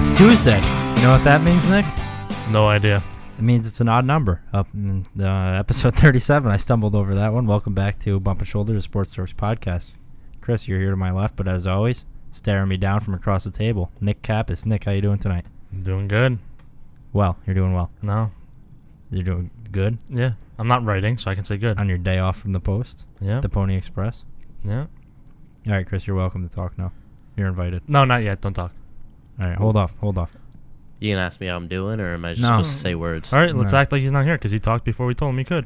It's Tuesday. You know what that means, Nick? No idea. It means it's an odd number. Up in episode 37, I stumbled over that one. Welcome back to Bump and Shoulders, a Sports Strokes podcast. Chris, you're here to my left, but as always, staring me down from across the table, Nick Kappas. Nick, how you doing tonight? I'm doing good. Well, you're doing well. No. You're doing good? Yeah. I'm not writing, so I can say good. On your day off from the Post? Yeah. The Pony Express? Yeah. All right, Chris, you're welcome to talk now. You're invited. No, not yet. Don't talk. All right, hold off. You gonna ask me how I'm doing, or am I just supposed to say words? All right, let's act like he's not here because he talked before we told him he could.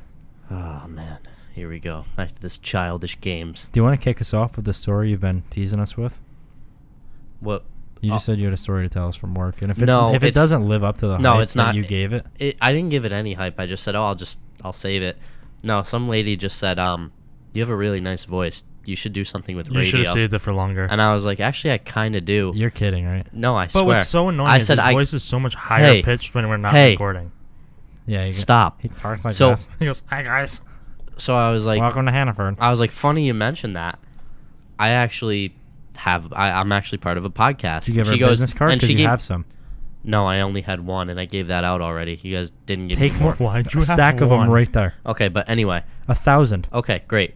Oh, man. Here we go. Back to this childish games. Do you want to kick us off with the story you've been teasing us with? What? You just said you had a story to tell us from work, and if it's it doesn't live up to the hype that you gave it, I didn't give it any hype. I just said, I'll save it. No, some lady just said, you have a really nice voice. You should do something with radio. You should have saved it for longer. And I was like, actually, I kind of do. You're kidding, right? No, I swear. But what's so annoying is his voice is so much higher pitched when we're not recording. Yeah. Stop. He talks like this. He goes, hi, guys. So I was like, welcome to Hannaford. I was like, funny you mentioned that. I actually I'm actually part of a podcast. Did you give her a business card? Because you have some. No, I only had one, and I gave that out already. You guys didn't give me more. Why'd you a have stack of them right there. Okay, but anyway. 1,000. Okay, great.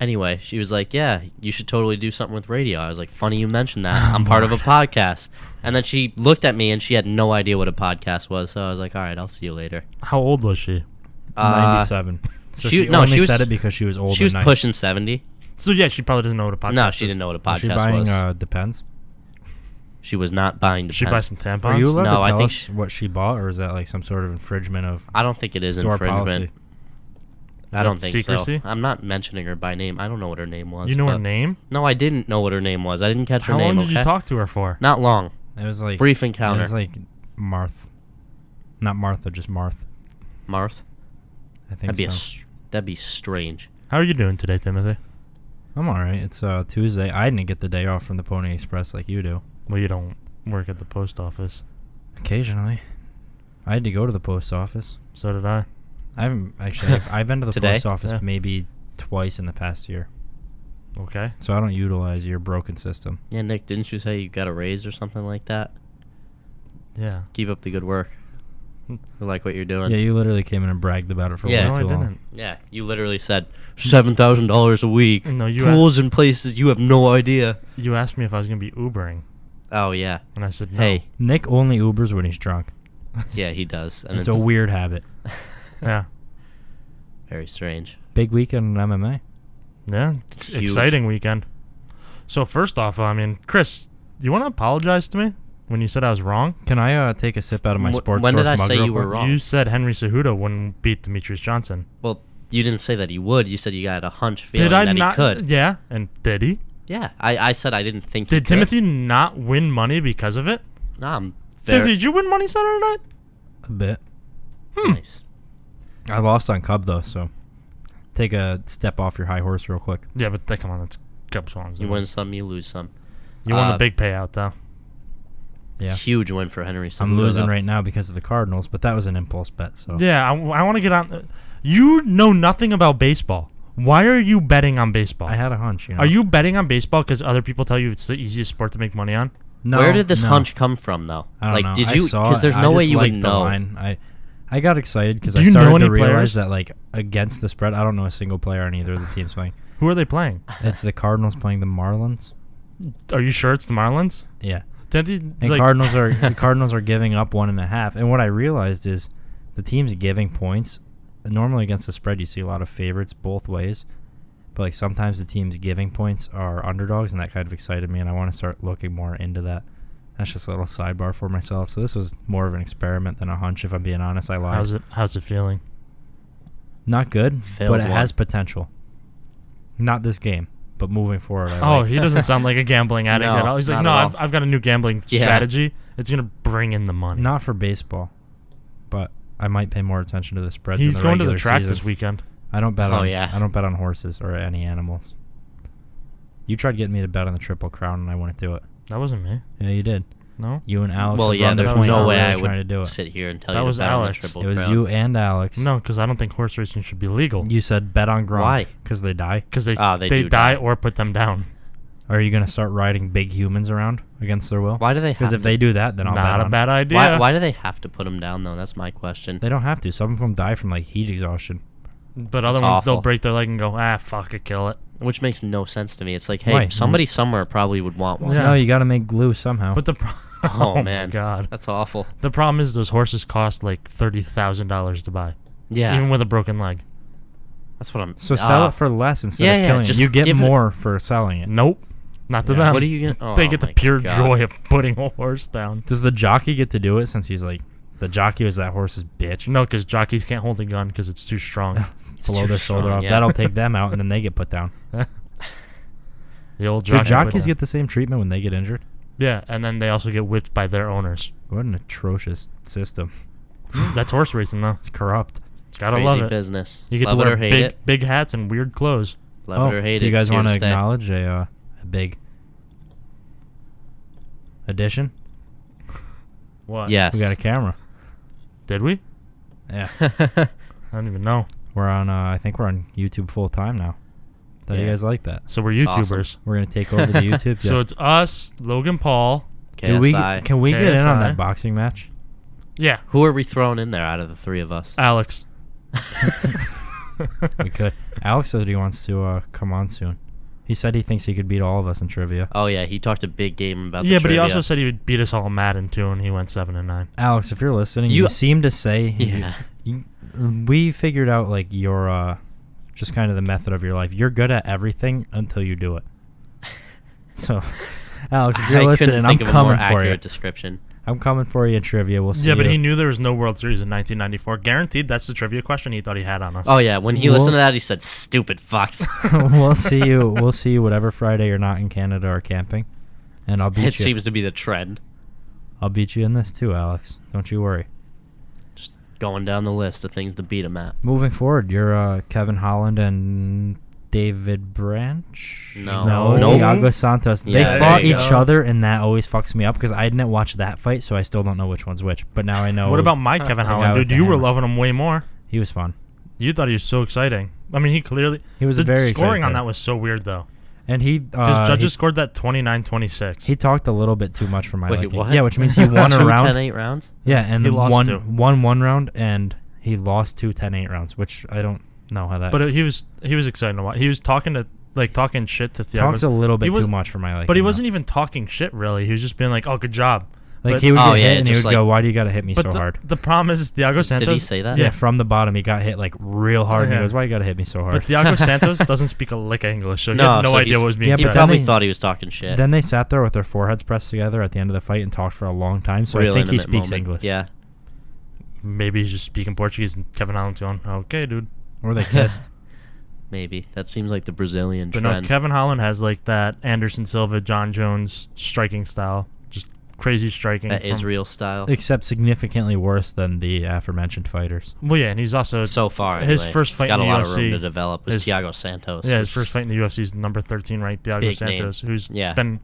Anyway, she was like, yeah, you should totally do something with radio. I was like, funny you mentioned that. I'm part of a podcast. And then she looked at me, and she had no idea what a podcast was. So I was like, all right, I'll see you later. How old was she? 97. So she said it because she was old. She was pushing 70. So, yeah, she probably doesn't know what a podcast was. No, she didn't know what a podcast was. Was she buying Depends? She was not buying Depends. Did she buy some tampons? Are you allowed to tell us what she bought, or is that like some sort of infringement of I don't think it is store infringement. Policy? I don't think secrecy? so. I'm not mentioning her by name. I don't know what her name was. You know her name? No, I didn't know what her name was. I didn't catch her name. How long did you talk to her for? Not long. It was like brief encounter. It was like Marth. Not Martha, just Marth. Marth? I think that'd be strange. How are you doing today, Timothy? I'm alright. It's Tuesday. I didn't get the day off from the Pony Express like you do. Well, you don't work at the post office. Occasionally. I had to go to the post office. So did I. I haven't actually. I've been to the post office maybe twice in the past year. Okay. So I don't utilize your broken system. Yeah, Nick, didn't you say you got a raise or something like that? Yeah. Keep up the good work. I like what you're doing. Yeah, you literally came in and bragged about it for way too long. Yeah, you literally said $7,000 a week. No, you pools in places you have no idea. You asked me if I was gonna be Ubering. Oh yeah. And I said no. Hey, Nick only Ubers when he's drunk. Yeah, he does. And it's a weird habit. Yeah. Very strange. Big weekend in MMA. Yeah. Huge. Exciting weekend. So first off, I mean, Chris, you want to apologize to me when you said I was wrong? Can I take a sip out of my sports When did I mug say real you were quick? wrong? You said Henry Cejudo wouldn't beat Demetrius Johnson. Well, you didn't say that he would. You said you got a hunch feeling did I that not, he could. Yeah. And did he? Yeah. I said I didn't think he Did could. Timothy not win money because of it? Nah, Timothy, did you win money Saturday night? A bit. Nice. I lost on Cub though, so take a step off your high horse real quick. Yeah, but come on, that's Cub Swans. You win some, you lose some. You won the big payout though. Yeah. Huge win for Henry Cejudo. I'm losing right now because of the Cardinals, but that was an impulse bet. So yeah, I want to get on. You know nothing about baseball. Why are you betting on baseball? I had a hunch. You know? Are you betting on baseball because other people tell you it's the easiest sport to make money on? No. Where did this hunch come from, though? I don't know. Did you? Because there's no way you would know. I got excited because I know started any to realize players? that like against the spread, I don't know a single player on either of the teams playing. Who are they playing? It's the Cardinals playing the Marlins. Are you sure it's the Marlins? Yeah. And Cardinals are the Cardinals are giving up 1.5. And what I realized is the teams giving points. Normally against the spread, you see a lot of favorites both ways. But like sometimes the teams giving points are underdogs, and that kind of excited me. And I want to start looking more into that. That's just a little sidebar for myself. So this was more of an experiment than a hunch. If I'm being honest, I lied. How's it feeling? Not good, Failed but it one. has potential. Not this game, but moving forward. He doesn't sound like a gambling addict No, at all. He's like, not at I've got a new gambling strategy. It's gonna bring in the money. Not for baseball, but I might pay more attention to the spreads. He's in the going to the regular track season. this weekend. I don't bet on. Yeah. I don't bet on horses or any animals. You tried getting me to bet on the Triple Crown, and I wouldn't do it. That wasn't me. Yeah, you did. No. You and Alex. Well, yeah, there's no way I trying to do would it. sit here and tell That you was to bet on the Alex. Triple It was Crown. you and Alex. No, because I don't think horse racing should be legal. You said bet on Gronk. Why? Because they die. Because they do die or put them down. Are you gonna start riding big humans around against their will? Why do they have Because if they do that, then I'll bet Not a on bad idea. Why do they have to put him down, though? That's my question. They don't have to. Some of them die from like heat exhaustion. But other That's ones, awful. they'll break their leg and go, fuck it, kill it. Which makes no sense to me. It's like, hey, Why? somebody somewhere probably would want one. Yeah. No, you got to make glue somehow. But the Oh, my man. God. That's awful. The problem is those horses cost like $30,000 to buy, Yeah. even with a broken leg. That's what I'm... So sell it for less instead yeah, of yeah, killing it. just You get give it- more for selling it. Nope, not to Yeah. them. What are you going to... They get the pure joy of putting a horse down. Does the jockey get to do it since he's like the jockey was that horse's bitch? No, because jockeys can't hold a gun because it's too strong. Below too their shoulder strong, off. yeah. That'll take them out, and then they get put down. The old Do jockey jockeys would- get the same treatment when they get injured? Yeah, and then they also get whipped by their owners. What an atrocious system. That's horse racing, though. It's corrupt. Gotta Crazy love it. business. You get Love to it wear or hate big, it. big hats and weird clothes. Love it or hate do it. you guys want to acknowledge a big addition? What? Yes. We got a camera. Did we? Yeah. I don't even know. We're on, I think we're on YouTube full time now. Thought you Yeah. guys like that. So we're Awesome. YouTubers. We're going to take over the YouTube. So Yeah. it's us, Logan Paul. Can we KSI. get in on KSI. that boxing match? Yeah, Who are we throwing in there out of the three of us? Alex. We could. Alex said he wants to come on soon. He said he thinks he could beat all of us in trivia. Oh, yeah. He talked a big game about Yeah, the but he trivia. also said he would beat us all in Madden too, and he went 7-9. Alex, if you're listening, you seem to say Yeah. we figured out like your just kind of the method of your life. You're good at everything until you do it. So, Alex, if you're I listening, couldn't I'm think of a coming more for accurate you. description. I'm coming for you in trivia. We'll see. Yeah, but you. he knew there was no World Series in 1994. Guaranteed, that's the trivia question he thought he had on us. Oh, yeah. When he Well- listened to that, he said, stupid fucks. We'll see you. We'll see you whatever Friday you're not in Canada or camping, and I'll beat It you. seems to be the trend. I'll beat you in this too, Alex. Don't you worry. Just going down the list of things to beat him at. Moving forward, you're Kevin Holland and David Branch. No. No. Thiago Santos. Yeah, They there fought you each go. other, and that always fucks me up because I didn't watch that fight, so I still don't know which one's which. But now I know. What about my Kevin the guy Holland, with dude? the You were hammer. loving him way more. He was fun. You thought he was so exciting. I mean, he clearly. He was the a very exciting scoring on fighter. that was so weird though, And he because judges he, scored that 29-26. he talked a little bit too much for my Wait, liking. what? Yeah, which means he won a 2 round. 10-8 rounds? Yeah, and He lost won two. one round, and he lost 2 10-8 rounds, which I don't know how that. But he was exciting to watch. He was talking shit to Thiago. talks a little He bit was- too much for my liking. But he though. wasn't even talking shit really. He was just being like, "Oh, good job." Like but- he would Oh, get yeah, hit, and he just would like- go, "Why do you got to hit me But so hard?" the problem is Thiago Santos. Did he say that? Yeah, from the bottom, he got hit like real hard, and Yeah. he goes, "Why you got to hit me so hard?" But Thiago Santos doesn't speak a lick of English, so he No, had no so idea he's- what was being Yeah, He but said. then probably they- thought he was talking shit. Then they sat there with their foreheads pressed together at the end of the fight and talked for a long time. So Real I think he intimate speaks moment. English. Yeah. Maybe he's just speaking Portuguese, and Kevin Holland's going, "Okay, dude." Or they kissed. Maybe. That seems like the Brazilian But no, trend. Kevin Holland has like that Anderson Silva, John Jones striking style, just crazy striking. That from- Israel style. Except significantly worse than the aforementioned fighters. Well, yeah, and he's also So far, his anyway. first He's fight got in a the lot of room UFC to develop. Was his- Thiago Santos. his first fight in the UFC is number 13 ranked Thiago Big name. Santos, who's Yeah. been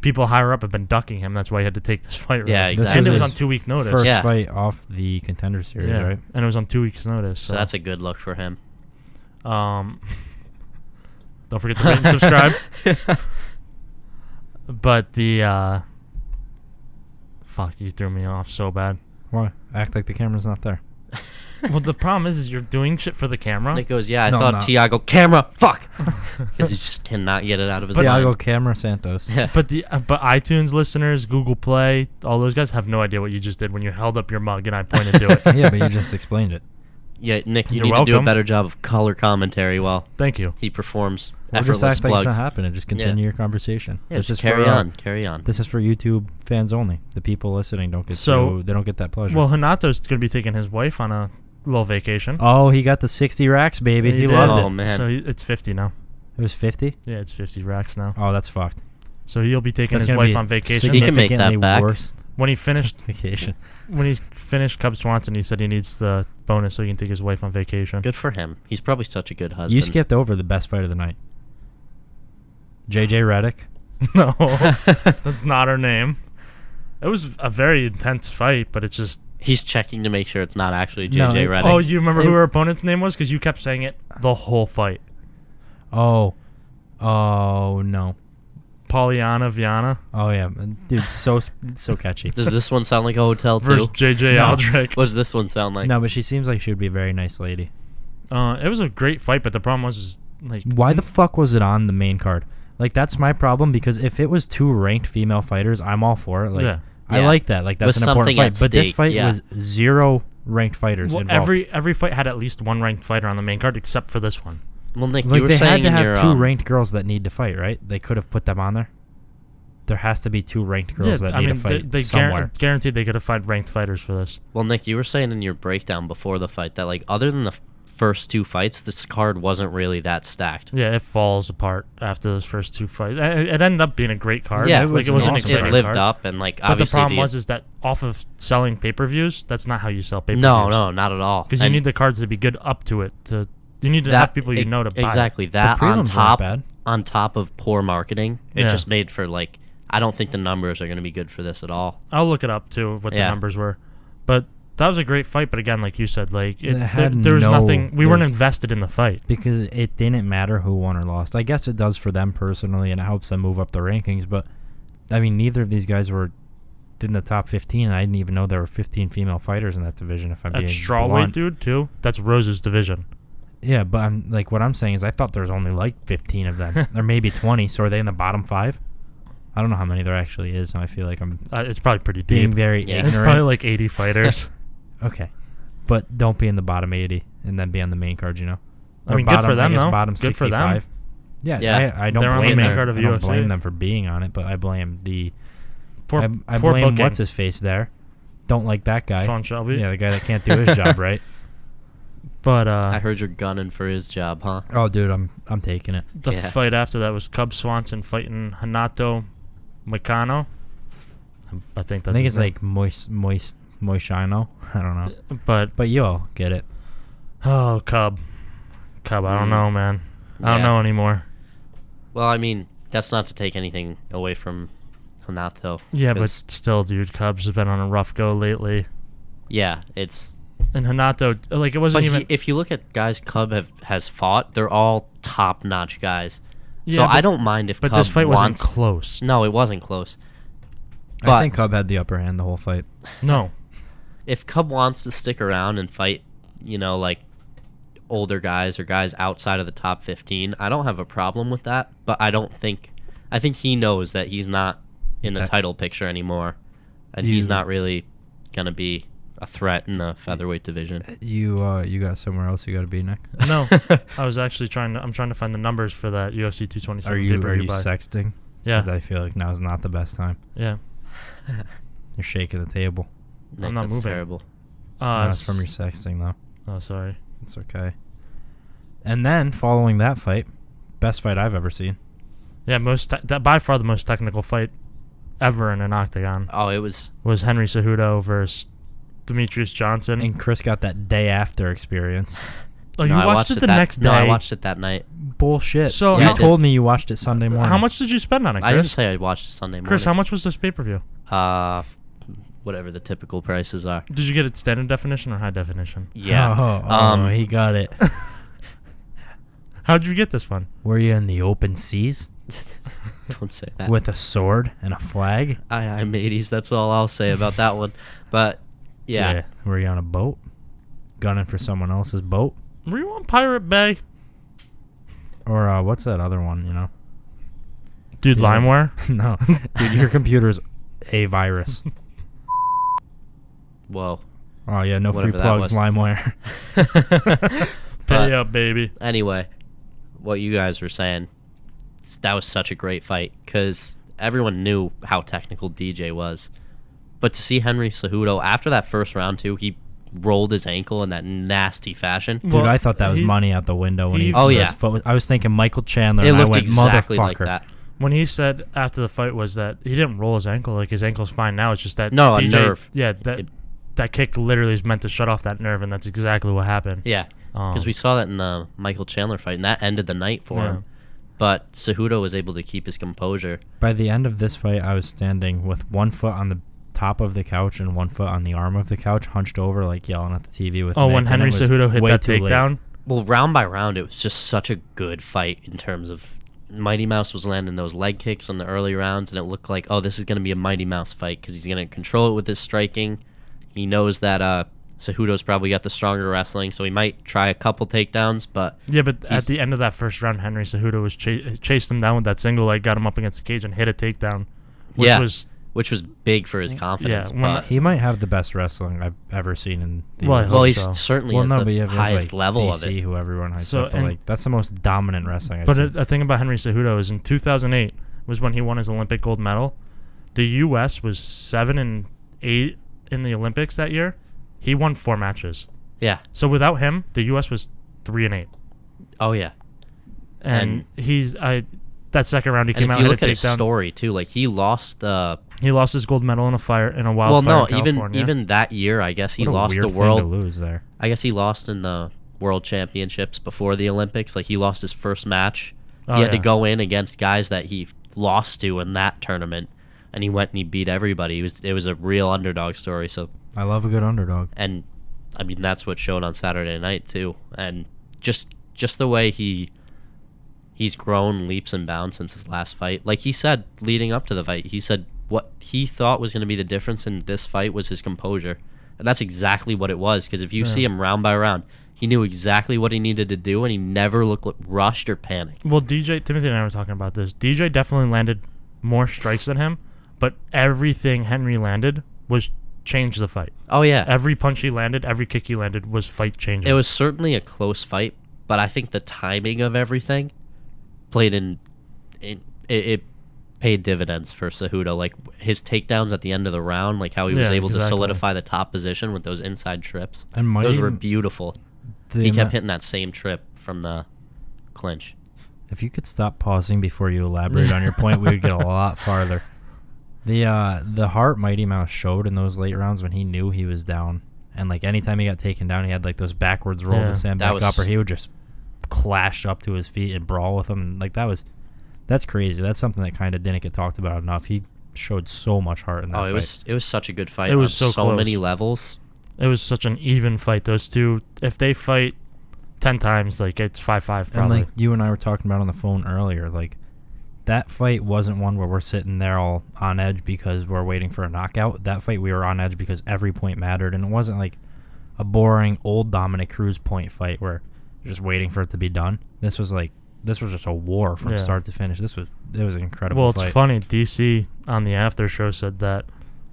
people higher up have been ducking him. That's why he had to take this fight. Yeah, really. exactly. And it This was was on 2 week notice. First Yeah. fight off the Contender Series, yeah, right? and it was on 2 weeks notice. So that's a good look for him. Don't forget to rate and subscribe. But the fuck, you threw me off so bad. Why? Act like the camera's not there. Well, the problem is you're doing shit for the camera. Nick goes, yeah, I No, thought no. Thiago, camera, fuck. Because he just cannot get it out of his Thiago mind. Camera Santos. Yeah. But but iTunes listeners, Google Play, all those guys have no idea what you just did when you held up your mug and I pointed to it. Yeah, but you just explained it. Yeah, Nick, you You're need to do a welcome. better job of color commentary while Thank you. he performs Or just effortless act like it's plugs. not happening. Just continue your conversation. Yeah, This just is carry for, on, carry on. This is for YouTube fans only. The people listening don't get they don't get that pleasure. Well, Hanato's going to be taking his wife on a little vacation. Oh, he got the 60 racks, baby. He did. loved Oh, it. man. So it's 50 now. It was 50? Yeah, it's 50 racks now. Oh, that's fucked. So he'll be taking That's his gonna be wife a on vacation. He can make that significantly back. worse When he finished vacation. Cub Swanson, he said he needs the bonus so he can take his wife on vacation. Good for him. He's probably such a good husband. You skipped over the best fight of the night. JJ Redick. No, that's not her name. It was a very intense fight, but it's just. He's checking to make sure it's not actually No, JJ it- Redick. Oh, you remember who her opponent's name was? Because you kept saying it the whole fight. Oh. Oh, no. Pollyanna Viana Oh yeah, dude, so catchy. Does this one sound like a hotel versus too? JJ No. Aldrich. What does this one sound like? No, but she seems like she would be a very nice lady. It was a great fight, but the problem was is, like, Why the fuck was it on the main card? Like, that's my problem, because if it was 2 ranked female fighters, I'm all for it. Like, Yeah. I Yeah. like that. Like, that's With an important something fight. at But this stake, fight yeah. was 0 ranked fighters well, involved. every fight had at least one ranked fighter on the main card except for this one. Well, Nick, you Like, were they had saying to in have your 2 ranked girls that need to fight, right? They could have put them on there. There has to be 2 ranked girls that need to fight they somewhere. guaranteed they could have found ranked fighters for this. well, Nick, you were saying in your breakdown before the fight that like other than the first 2 fights, this card wasn't really that stacked. Yeah, it falls apart after those first 2 fights. It ended up being a great card. Yeah, like, it an was an awesome exciting it lived card. up, and like But the obviously problem was is that off of selling pay-per-views, that's not how you sell pay-per-views. no, not at all. Because you And need the cards to be good up to it. You need to have people you know to buy. exactly The that prelims on weren't top bad. on top of poor marketing. It Yeah. just made for like I don't think the numbers are going to be good for this at all. I'll look it up too, what the Yeah. numbers were. But that was a great fight. But again, like you said, like It there had was no- nothing. We weren't there's- invested in the fight. Because it didn't matter who won or lost. I guess it does for them personally, and it helps them move up the rankings. But, I mean, neither of these guys were in the top 15, and I didn't even know there were 15 female fighters in that division, if I'm That being strawweight blunt. dude too. That's Rose's division. Yeah, but I'm like, what I'm saying is I thought there was only like 15 of them. Or maybe 20, so are they in the bottom 5? I don't know how many there actually is, and I feel like I'm It's probably pretty being deep. very Yeah. ignorant. It's probably like 80 fighters. Okay. But don't be in the bottom 80 and then be on the main card, you know? I Or mean, good for bottom, them, I guess though. bottom Good for them. 65. Yeah, Yeah. I don't They're on the blame main them. card of I don't UFC. blame them for being on it, but I blame the Poor, I poor blame booking. what's his face there. Don't like that guy. Sean Shelby. Yeah, the guy that can't do his job right. But I heard you're gunning for his job, huh? Oh, dude, I'm taking it. the Yeah. fight after that was Cub Swanson fighting Hanato Mikano. I think I that's think his it's name. like Moishino. I don't know, But but you'll get it. oh, Cub, I don't know, man. I don't Yeah. know anymore. Well, I mean, that's not to take anything away from Hanato. Yeah, but 'cause, still, dude, Cubs have been on a rough go lately. yeah, it's. And Hanato, like, it wasn't But even. if you look at guys Cub has fought, they're all top-notch guys. Yeah, so but- I don't mind if But Cub this fight wasn't wants. close. No, it wasn't close. I But- think Cub had the upper hand the whole fight. No. If Cub wants to stick around and fight, like older guys or guys outside of the top 15, I don't have a problem with that. But I think he knows that he's not in the Okay. title picture anymore, and You- he's not really gonna be a threat in the featherweight division. You got somewhere else you got to be, Nick. No. I was actually I'm trying to find the numbers for that UFC 227 Are you pay-per-view buy. sexting? Yeah. 'Cause I feel like now is not the best time. Yeah. You're shaking the table. Nick, not that's moving. terrible. No, it's from your sexting though. Oh, sorry. It's okay. And then following that fight, best fight I've ever seen. Yeah, that by far the most technical fight ever in an octagon Oh, it was. was Henry Cejudo versus Demetrius Johnson. And Chris got that day after experience. Oh, No, you I watched it the that, next day? No, I watched it that night. Bullshit. So you how- told me you watched it Sunday morning. How much did you spend on it, I didn't Chris? say I watched it Sunday morning. Chris, how much was this pay-per-view? Whatever the typical prices are. Did you get it standard definition or high definition? Yeah. Oh, he got it. How'd you get this one? Were you in the open seas Don't say that. with a sword and a flag? I mateys. That's all I'll say about that one. But yeah, Were you on a boat? Gunning for someone else's boat? Were you on Pirate Bay? Or what's that other one, you know? Dude, Yeah. LimeWire? No. Dude, your computer's a virus. whoa. Oh, yeah, no free Whatever that plugs, was. LimeWire. Pay But up, baby. anyway, what you guys were saying, that was such a great fight because everyone knew how technical DJ was. But to see Henry Cejudo after that first round too, he rolled his ankle in that nasty fashion. Dude, Well, I thought that was he- money out the window when he- he Oh, his yeah. foot was, I was thinking Michael Chandler, It and I looked went, exactly motherfucker. like that. When he said after the fight was that he didn't roll his ankle, like his ankle's fine now. It's just that No, a DJ, nerve. Yeah, It- that kick literally is meant to shut off that nerve, and that's exactly what happened. Yeah, because we saw that in the Michael Chandler fight, and that ended the night for him. But Cejudo was able to keep his composure. By the end of this fight, I was standing with one foot on the top of the couch and one foot on the arm of the couch, hunched over, like yelling at the TV with Oh, Nick, when and Henry it was Cejudo hit way that too late. takedown. Well, round by round, it was just such a good fight in terms of Mighty Mouse was landing those leg kicks on the early rounds, and it looked like, oh, this is going to be a Mighty Mouse fight because he's going to control it with his striking. He knows that Cejudo's probably got the stronger wrestling, so he might try a couple takedowns, but... Yeah, but at the end of that first round, Henry Cejudo was chased him down with that single leg, got him up against the cage, and hit a takedown, which was big for his confidence. Yeah, but he might have the best wrestling I've ever seen in the well, he's so. certainly has the highest level DC, of it. who everyone hypes So, up, but like that's the most dominant wrestling I've But seen. the thing about Henry Cejudo is in 2008 was when he won his Olympic gold medal. The U.S. was 7-8 in the Olympics that year. He won 4 matches. Yeah. So without him, the U.S. was 3-8. Oh, yeah. And that second round he came out and if you and look hit at a his takedown. story, too, like, he lost his gold medal in a wildfire in California. even that year, I guess he What a lost weird the thing world. to lose there. I guess he lost in the World Championships before the Olympics. Like, he lost his first match. He had to go in against guys that he lost to in that tournament, and he went and he beat everybody. It was a real underdog story. So, I love a good underdog. and I mean that's what showed on Saturday night too. And just the way he's grown leaps and bounds since his last fight. Like he said leading up to the fight, he said what he thought was going to be the difference in this fight was his composure. And that's exactly what it was, because if you see him round by round, he knew exactly what he needed to do, and he never looked rushed or panicked. Well, Timothy and I were talking about this. DJ definitely landed more strikes than him, but everything Henry landed was changed the fight. Oh, yeah. Every punch he landed, every kick he landed was fight changing. It was certainly a close fight, but I think the timing of everything played it paid dividends for Cejudo. Like his takedowns at the end of the round, like how he was able to solidify the top position with those inside trips. And those were beautiful. He kept hitting that same trip from the clinch. If you could stop pausing before you elaborate on your point, we would get a lot farther. The heart Mighty Mouse showed in those late rounds when he knew he was down, and like anytime he got taken down, he had like those backwards roll to stand back up, or he would just clash up to his feet and brawl with him. And like that's crazy. That's something that kind of didn't get talked about enough. He showed so much heart in that fight. It was such a good fight. It was on so close. many levels. It was such an even fight. Those two, if they fight 10 times, like it's 5-5 probably. And like you and I were talking about on the phone earlier, like that fight wasn't one where we're sitting there all on edge because we're waiting for a knockout. That fight we were on edge because every point mattered, and it wasn't like a boring old Dominic Cruz point fight where you're just waiting for it to be done. This was just a war from start to finish. It was an incredible fight. Well, it's funny. DC on the after show said that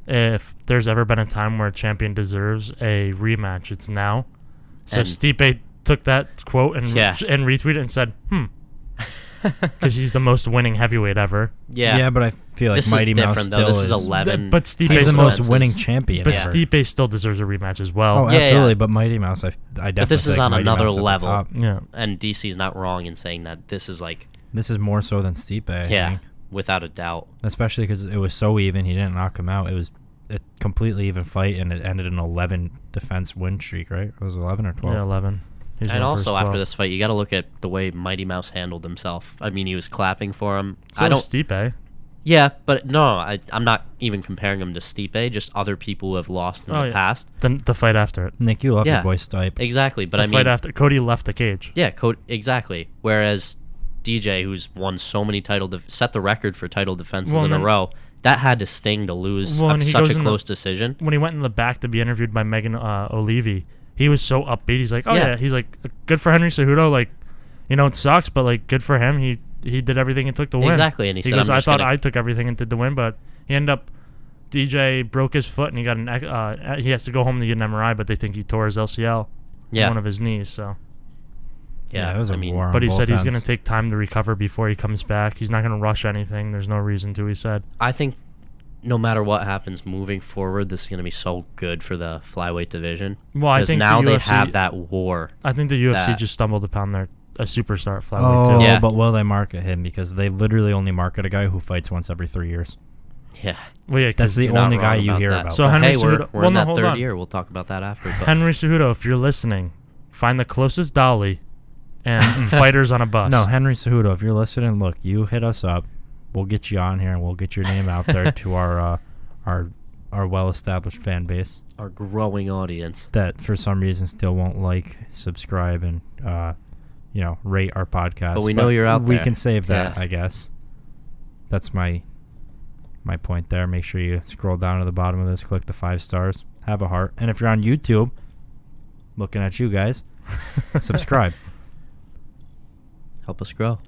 if there's ever been a time where a champion deserves a rematch, it's now. So Stipe took that quote and retweeted it and said, because he's the most winning heavyweight ever. Yeah, but I feel like this Mighty is Mouse different, still though. This is is 11. But Stipe he's the still, most winning champion. But ever. Stipe still deserves a rematch as well. Oh, absolutely. But Mighty Mouse, I definitely. But this is think on Mighty another Mouse at the level. top. Yeah. And DC's not wrong in saying that this is like. This is more so than Stipe. I think. Without a doubt. Especially because it was so even. He didn't knock him out. It was a completely even fight, and it ended in 11 defense win streak. Right? It was 11 or 12. Yeah, 11. And also after this fight, you got to look at the way Mighty Mouse handled himself. I mean, he was clapping for him. So was Stipe. Yeah, but no, I'm not even comparing him to Stipe. Just other people who have lost in the past. The fight after it. Nick, you love your boy Stipe. Exactly, but the fight after Cody left the cage. Yeah, exactly. Whereas DJ, who's won so many set the record for title defenses in a row, that had to sting to lose such a close decision. When he went in the back to be interviewed by Megan O'Leary, he was so upbeat. He's like, he's like, good for Henry Cejudo. Like, it sucks, but like, good for him. He did everything it took to win. Exactly, and he said, goes, I thought I took everything and did the win, but he ended up. DJ broke his foot and he got he has to go home to get an MRI, but they think he tore his LCL, one of his knees. So. Yeah, it was a war. But he said he's going to take time to recover before he comes back. He's not going to rush anything. There's no reason to, he said. I think no matter what happens moving forward, this is going to be so good for the flyweight division. Well, I think now the UFC, they have that war. I think the UFC just stumbled upon a superstar at flyweight, too. But will they market him? Because they literally only market a guy who fights once every 3 years. Yeah. Well, yeah, that's the only guy you hear about. So Henry Cejudo, we're in that third year. We'll talk about that after. But. Henry Cejudo, if you're listening, find the closest dolly and fighters on a bus. No, Henry Cejudo, if you're listening, look, you hit us up. We'll get you on here and we'll get your name out there to our well-established fan base, our growing audience that for some reason still won't like, subscribe, and rate our podcast. But we know you're out we there. can save that, Yeah. I guess. That's my point there. Make sure you scroll down to the bottom of this, click the 5 stars, have a heart. And if you're on YouTube, looking at you guys, subscribe. Help us grow.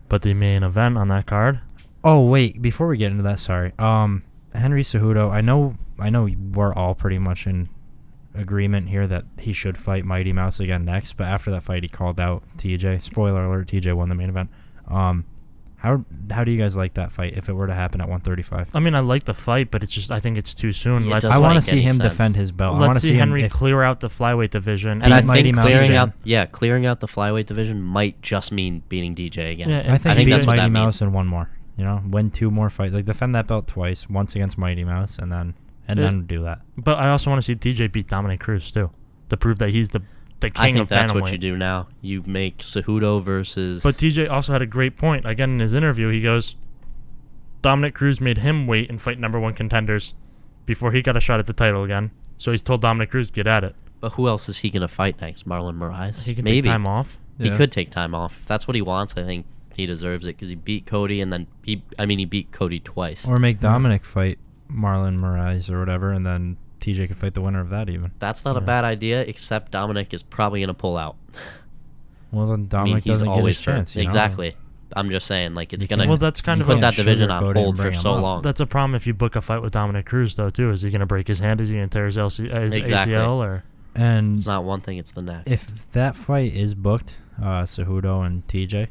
But the main event on that card. Oh, wait, before we get into that, sorry. Henry Cejudo, I know we're all pretty much in agreement here that he should fight Mighty Mouse again next, but after that fight he called out TJ. Spoiler alert, TJ won the main event. How do you guys like that fight if it were to happen at 135? I mean, I like the fight, but it's just I think it's too soon. Yeah, I want to make see any him sense. defend his belt. I Let's want to see Henry him clear out the flyweight division. And I Mighty think Mouse clearing again. clearing out the flyweight division might just mean beating DJ again. Yeah, I think beat beat that's what Mighty that Mouse and one more. Win 2 more fights. Like defend that belt twice, once against Mighty Mouse, and then do that. But I also want to see TJ beat Dominic Cruz too, to prove that he's the king I think of that's bantamweight. what you do now. You make Cejudo versus. But TJ also had a great point. Again, in his interview, he goes, Dominic Cruz made him wait and fight number 1 contenders before he got a shot at the title again. So he's told Dominic Cruz, get at it. But who else is he going to fight next? Marlon Moraes? He can Maybe. take time off. He Yeah. could take time off. If that's what he wants, I think he deserves it because he beat Cody and then he beat Cody twice. Or make Dominic fight Marlon Moraes or whatever, and then TJ could fight the winner of that even. That's not a bad idea, except Dominic is probably going to pull out. Well, then I mean, Dominic he's doesn't get always his chance. hurt. Exactly. I'm just saying, like, it's You going to Well, that's kind of put a, that division on sugarcoat it and hold for bring him so up. long. that's a problem if you book a fight with Dominic Cruz, though, too. Is he going to break his hand? Is he going to tear his, his Exactly. ACL? Or And It's not one thing, it's the next. if that fight is booked, Cejudo and TJ,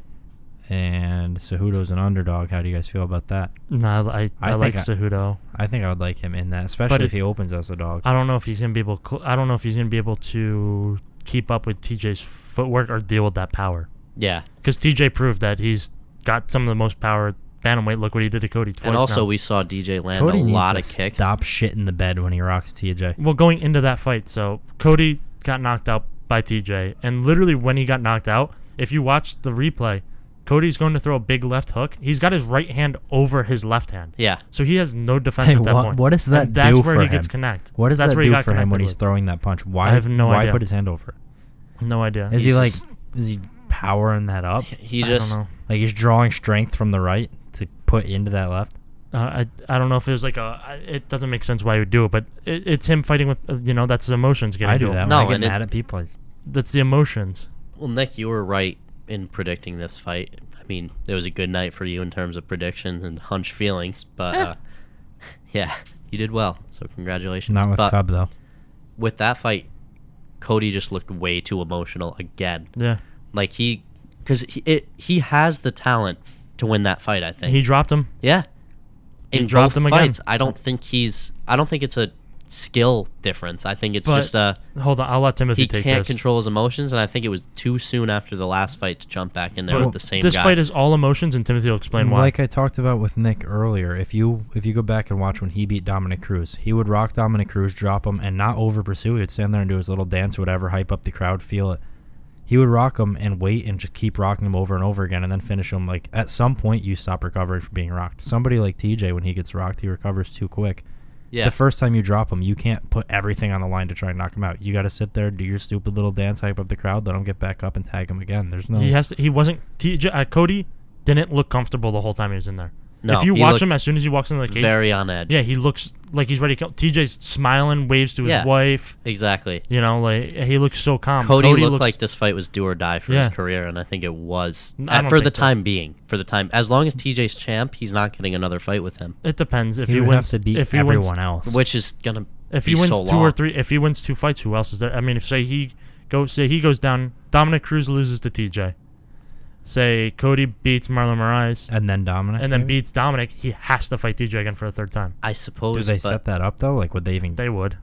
and Cejudo's an underdog, how do you guys feel about that? No, I like think Cejudo. I think I would like him in that, especially if he opens as a dog. I don't know if he's going to be able. I don't know if he's going to be able to keep up with TJ's footwork or deal with that power. Yeah. Because TJ proved that he's got some of the most power at bantamweight. Look what he did to Cody twice. And also, now. we saw DJ land Cody a needs lot to of kicks. stop shit in the bed when he rocks TJ. Well, going into that fight, so Cody got knocked out by TJ, and literally when he got knocked out, if you watch the replay, Cody's going to throw a big left hook. He's got his right hand over his left hand. Yeah. So he has no defense Hey, at that point. what does that And that's do where for he him? gets connect. What does that's that where he do got for him when connected he's with. throwing that punch? Why? I have no why idea. put his hand over it? No idea. Is He's he just- is he powering that up? He I just. don't know. Like he's drawing strength from the right to put into that left? I don't know if it was like it doesn't make sense why he would do it, but it's him fighting with that's his emotions getting I do to that him. when I No, get and it- mad at people. That's the emotions. Well, Nick, you were right in predicting this fight. I mean, it was a good night for you in terms of predictions and hunch feelings, but yeah, you did well. So congratulations. Not with but Cub though. with that fight, Cody just looked way too emotional again. Yeah. Like he has the talent to win that fight. I think. He dropped him. Yeah. In dropped both him again. fights, I don't think it's a skill difference. I think it's But just a Hold on, I'll let Timothy he take can't this. control his emotions, and I think it was too soon after the last fight to jump back in there But with the same this guy. fight is all emotions, and Timothy will explain why. Like I talked about with Nick earlier, if you go back and watch when he beat Dominic Cruz, he would rock Dominic Cruz, drop him, and not over pursue. He'd stand there and do his little dance, whatever, hype up the crowd, feel it. He would rock him and wait and just keep rocking him over and over again, and then finish him. Like at some point, you stop recovering from being rocked. Somebody like TJ, when he gets rocked, he recovers too quick. yeah, The first time you drop him, you can't put everything on the line to try and knock him out. You got to sit there, do your stupid little dance, hype up the crowd, let him get back up and tag him again. There's no. He wasn't TJ. Cody didn't look comfortable the whole time he was in there. No, if you he watch looked him, as soon as he walks into the cage, very on edge. yeah, he looks like he's ready to kill. TJ's smiling, waves to his Yeah. wife. Exactly. Like he looks so calm. Cody looked looks like this fight was do or die for Yeah. his career, and I think it was I don't for the think time being. For the time, as long as TJ's champ, he's not getting another fight with him, It depends if he he would wins. have to beat if he everyone wins, else. which is gonna if be he wins so two long. or three, if he wins 2 fights, who else is there? I mean, if say he goes down, Dominic Cruz loses to TJ. Say Cody beats Marlon Moraes And then Dominic. and then maybe? beats Dominic, he has to fight TJ again for a third time. I suppose. Do they but set that up though? Like would they even? They would.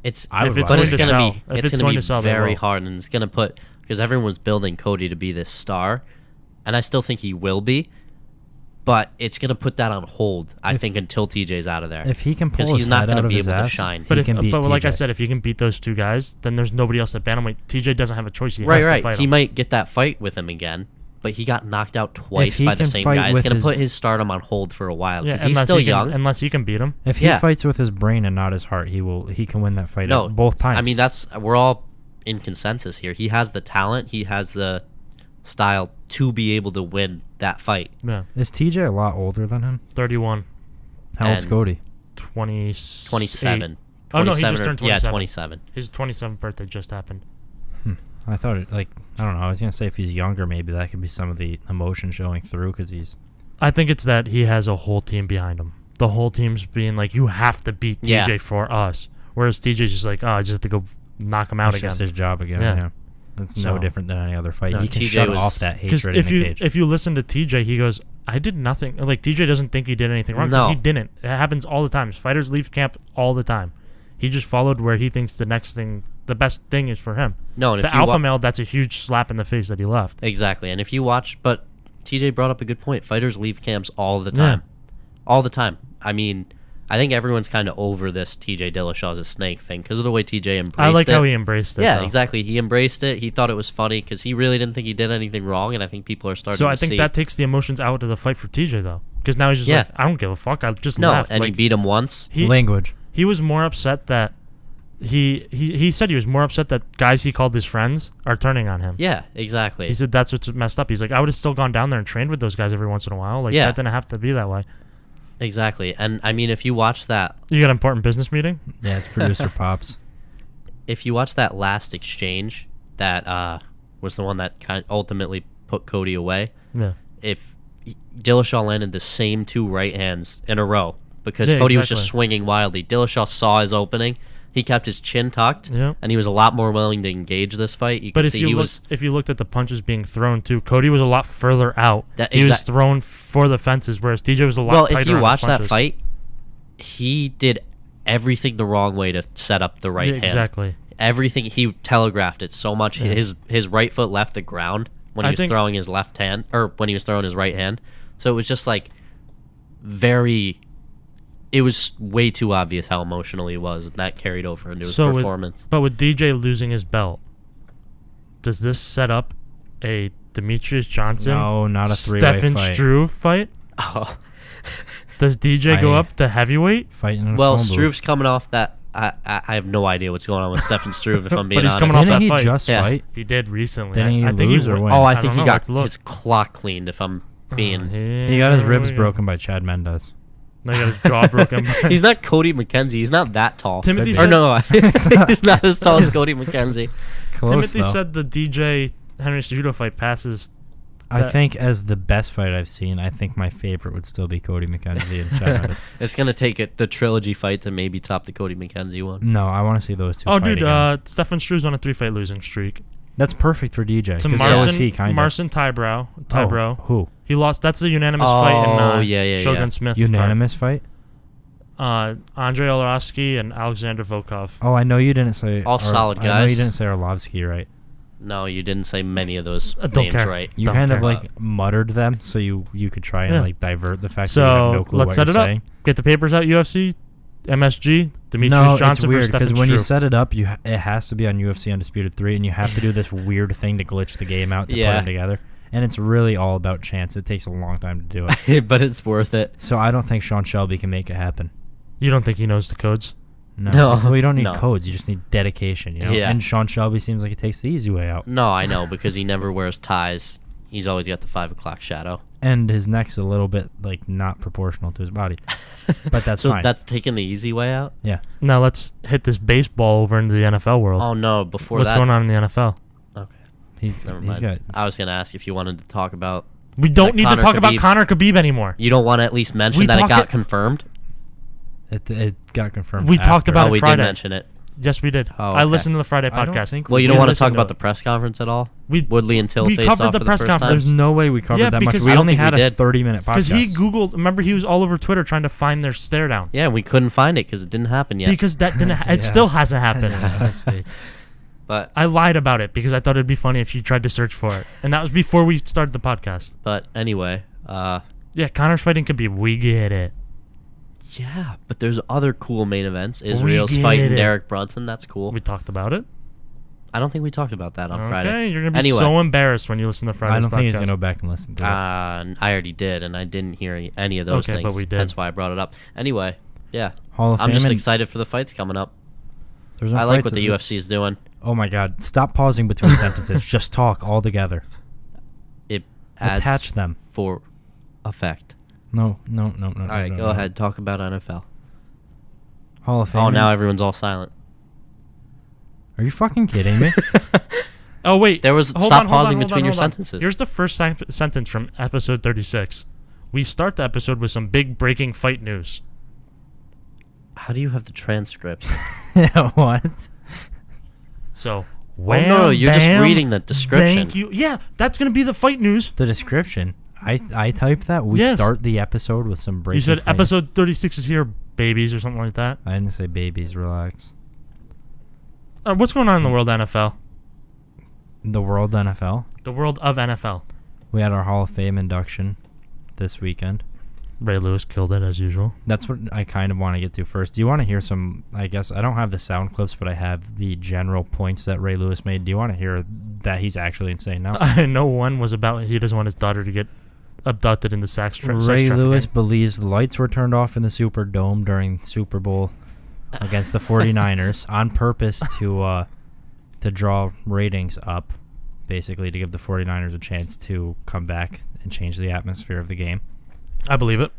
It's I would if it's buy but it. it's going to gonna sell. be If it's it's gonna going be to sell, they very will. hard, and it's gonna put because everyone's building Cody to be this star, and I still think he will be, but it's gonna put that on hold. I think until TJ's out of there. If he can pull because his he's not head gonna out of be his able to ass, shine. But he can beat like I TJ. said, if you can beat those two guys, then there's nobody else at bantamweight. TJ doesn't have a choice. He Right, has to right. fight He him. might get that fight with him again, but he got knocked out twice he by the can same fight guy. It's with going to his- put his stardom on hold for a while Yeah, because he's still young. Unless he can beat him. If he Yeah. fights with his brain and not his heart, he can win that fight No, both times. I mean, we're all in consensus here. He has the talent. He has the style to be able to win that fight. Yeah. Is TJ a lot older than him? 31. How old's And- Cody? 27. Oh, no, he 27 just turned Yeah, 27. 27. His 27th birthday just happened. I thought it, I don't know. I was gonna say if he's younger, maybe that could be some of the emotion showing through because he's. I think it's that he has a whole team behind him. The whole team's being like, you have to beat TJ for us. Whereas TJ's just like, I just have to go knock him out That's again. just his job again. Yeah. Yeah. That's no So- different than any other fight. No, he can TJ shut was- off that Because hatred in the cage. if you listen to TJ, he goes, I did nothing. Like, TJ doesn't think he did anything wrong because No. he didn't. It happens all the time. Fighters leave camp all the time. He just followed where he thinks the best thing is for him. No, and The if you alpha male, that's a huge slap in the face that he left. Exactly. And if you watch, but TJ brought up a good point. Fighters leave camps all the time. All the time. I mean, I think everyone's kind of over this TJ Dillashaw's a snake thing because of the way TJ embraced it. I like how he embraced it. Yeah, though. exactly. He embraced it. He thought it was funny because he really didn't think he did anything wrong, and I think people are starting So to I think see. that takes the emotions out of the fight for TJ, though. Because now he's just Yeah. like, I don't give a fuck. I just No, left. and Like, he beat him once. Language. he was more upset that he said he was more upset that guys he called his friends are turning on him. Yeah, exactly. He said that's what's messed up. He's like, I would have still gone down there and trained with those guys every once in a while. Like, Yeah. that didn't have to be that way. Exactly. And I mean, if you watch that, You got an important business meeting? Yeah, it's producer Pops. if you watch that last exchange, that was the one that ultimately put Cody away. Yeah. If Dillashaw landed the same 2 right hands in a row because Yeah, Cody was just exactly. swinging wildly. Dillashaw saw his opening. He kept his chin tucked, Yeah. and he was a lot more willing to engage this fight. You But could if see you he look, was. if you looked at the punches being thrown too, Cody was a lot further out. That- He was exact- thrown for the fences, whereas TJ was a lot Well, tighter if you on his watch that punches. fight, he did everything the wrong way to set up the right Yeah, hand. exactly. Everything, he telegraphed it so much. Yeah. His right foot left the ground when I he was think- throwing his left hand, or when he was throwing his right hand. So it was just like very. It was way too obvious how emotional he was, and that carried over into his performance. But with DJ losing his belt, does this set up a Demetrius Johnson, No, not a three-way Stefan fight. Struve fight? Oh. Does DJ go up to heavyweight? Fighting in a Well, phone booth. Struve's coming off that. I have no idea what's going on with Stefan Struve, if I'm being But he's honest. coming off Didn't that he fight. just Yeah. fight? He did recently. Didn't he I think lose he or won. win? Oh, I don't think he know. got Let's look. his clock cleaned, if I'm being. He got his ribs Here we go. broken by Chad Mendez. No, he got his jaw broken. He's not Cody McKenzie. He's not that tall. Timothy Or said, no, he's not as tall as Cody McKenzie. Close, Timothy though. said the DJ Henry Cejudo fight passes. I that- think as the best fight I've seen, I think my favorite would still be Cody McKenzie and Chad Mendez. It's gonna take the trilogy fight to maybe top the Cody McKenzie one. No, I want to see those two Oh, fight dude, again. Stefan Struve's on a 3-fight losing streak. That's perfect for DJ. To 'cause so is he, kind of. Marcin Tybrow. Oh, who? He lost. That's a unanimous fight in Oh, yeah, Shogun yeah. Smith. Unanimous fight? Andre Olarovsky and Alexander Volkov. Oh, I know you didn't say... All solid I know you guys. didn't say Arlovsky right. No, you didn't say many of those Don't names care. right. You Don't kind of care. like muttered them so you could try and Yeah. like divert the fact that you have So no clue let's what set you're it up. saying. Get the papers out. UFC, MSG, Demetrius No, Johnson it's for weird Stefan because when you Struve. set it up, it has to be on UFC Undisputed 3, and you have to do this weird thing to glitch the game out to put Yeah. them together. And it's really all about chance. It takes a long time to do it. But it's worth it. So I don't think Sean Shelby can make it happen. You don't think he knows the codes? No. No. Well, you don't need No. codes. You just need dedication, you know? Yeah. And Sean Shelby seems like he takes the easy way out. No, I know, because he never wears ties. He's always got the 5 o'clock shadow. And his neck's a little bit, like, not proportional to his body. But that's So fine. that's taking the easy way out? Yeah. Now let's hit this baseball over into the NFL world. Oh, no, before What's that. going on in the NFL? Okay, He's never he's mind. got... I was going to ask if you wanted to talk about. We don't Like need to Conor talk about Khabib. Conor Khabib anymore. You don't want to at least mention We that it talked got it- confirmed? It got confirmed. We talked after. about Oh, it we Friday. did mention it. Yes, we did. Oh, I okay. listened to the Friday I don't podcast. think Well, you we don't did want to listen talk to about it. the press conference at all? We Woodley and Till we faced covered off the for press first conference. time? There's no way we covered Yeah, that much. because We I don't only think had we a did. 30-minute podcast. because he Googled. Remember, he was all over Twitter trying to find their stare down. Yeah, we couldn't find it because it didn't happen yet. Because that didn't. It Yeah. still hasn't happened. Yeah, that's fake. But I lied about it because I thought it'd be funny if you tried to search for it, and that was before we started the podcast. anyway, Yeah, Connor's fighting Khabib. We get it. yeah, but there's other cool main events. Israel's get fighting it. Derek Brunson. That's cool. We talked about it. I don't think we talked about that on Okay, Friday. you're gonna be Anyway. so embarrassed when you listen to Friday's I don't think he's podcast. going to go back and listen to it. I already did, and I didn't hear any of those Okay, things. but we did. That's why I brought it up. Anyway, yeah, Hall of I'm Fame just and- excited for the fights coming up. There's no I like fights what the that- UFC is doing. Oh my God! Stop pausing between sentences. Just talk all together. ads Attach them. for effect. No. All right, go ahead. Talk about NFL. Hall of Fame. Oh, now everyone's all silent. Are you fucking kidding me? Oh, wait. There was Hold stop on, pausing hold on, between your hold on. sentences. Here's the first sentence from episode 36. We start the episode with some big breaking fight news. How do you have the transcripts? What? So, Oh, no, you're just reading the description. Thank you. Yeah, that's going to be the fight news. The description. I typed that. We Yes. start the episode with some breaking. You said fight. episode 36 is here, babies, or something like that. I didn't say babies. Relax. What's going on in the world NFL? The World NFL. The world of NFL. We had our Hall of Fame induction this weekend. Ray Lewis killed it, as usual. That's what I kind of want to get to first. Do you want to hear some, I guess, I don't have the sound clips, but I have the general points that Ray Lewis made. Do you want to hear that he's actually insane now? I know one was about he doesn't want his daughter to get abducted in the sex trafficking. Ray Lewis believes the lights were turned off in the Superdome during Super Bowl against the 49ers on purpose to draw ratings up, basically to give the 49ers a chance to come back and change the atmosphere of the game. I believe it.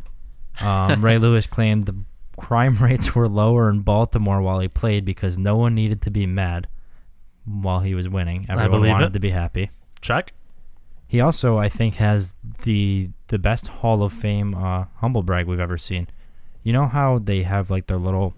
Ray Lewis claimed the crime rates were lower in Baltimore while he played because no one needed to be mad while he was winning. Everyone wanted to be happy. Check. He also, I think, has the best Hall of Fame humble brag we've ever seen. You know how they have like their little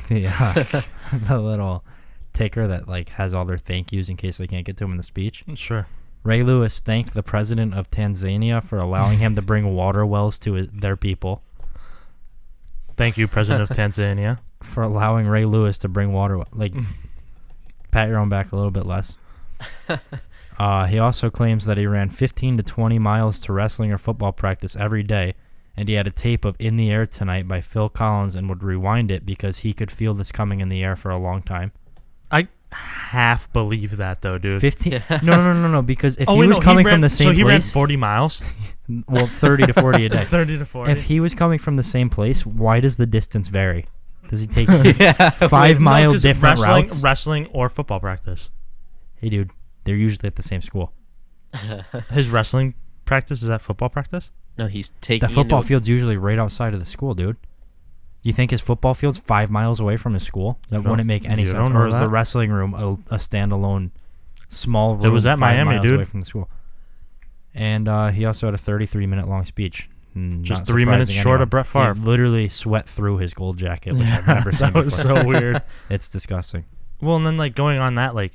the little ticker that like has all their thank yous in case they can't get to him in the speech? Sure. Ray Lewis thanked the president of Tanzania for allowing him to bring water wells to their people. Thank you, President of Tanzania. For allowing Ray Lewis to bring water. Like, pat your own back a little bit less. He also claims that he ran 15 to 20 miles to wrestling or football practice every day, and he had a tape of In the Air Tonight by Phil Collins and would rewind it because he could feel this coming in the air for a long time. I half believe that, though, dude. 15? No, because if he was coming from the same place... So he ran 40 miles? Well, 30 to 40 a day. 30 to 40. If he was coming from the same place, why does the distance vary? Does he take 5-mile different routes? Wrestling or football practice. Hey, dude, they're usually at the same school. His wrestling practice is that football practice? No, he's taking The football field's usually right outside of the school, dude. You think his football field's 5 miles away from his school? That wouldn't make any sense. Or is the wrestling room a standalone small room? It was at 5 Miami, miles dude. Away from the school. And he also had a 33-minute long speech. Just 3 minutes short of Brett Favre. He literally sweat through his gold jacket, which I've never seen before. That was so weird. It's disgusting. Well, and then like going on that, like,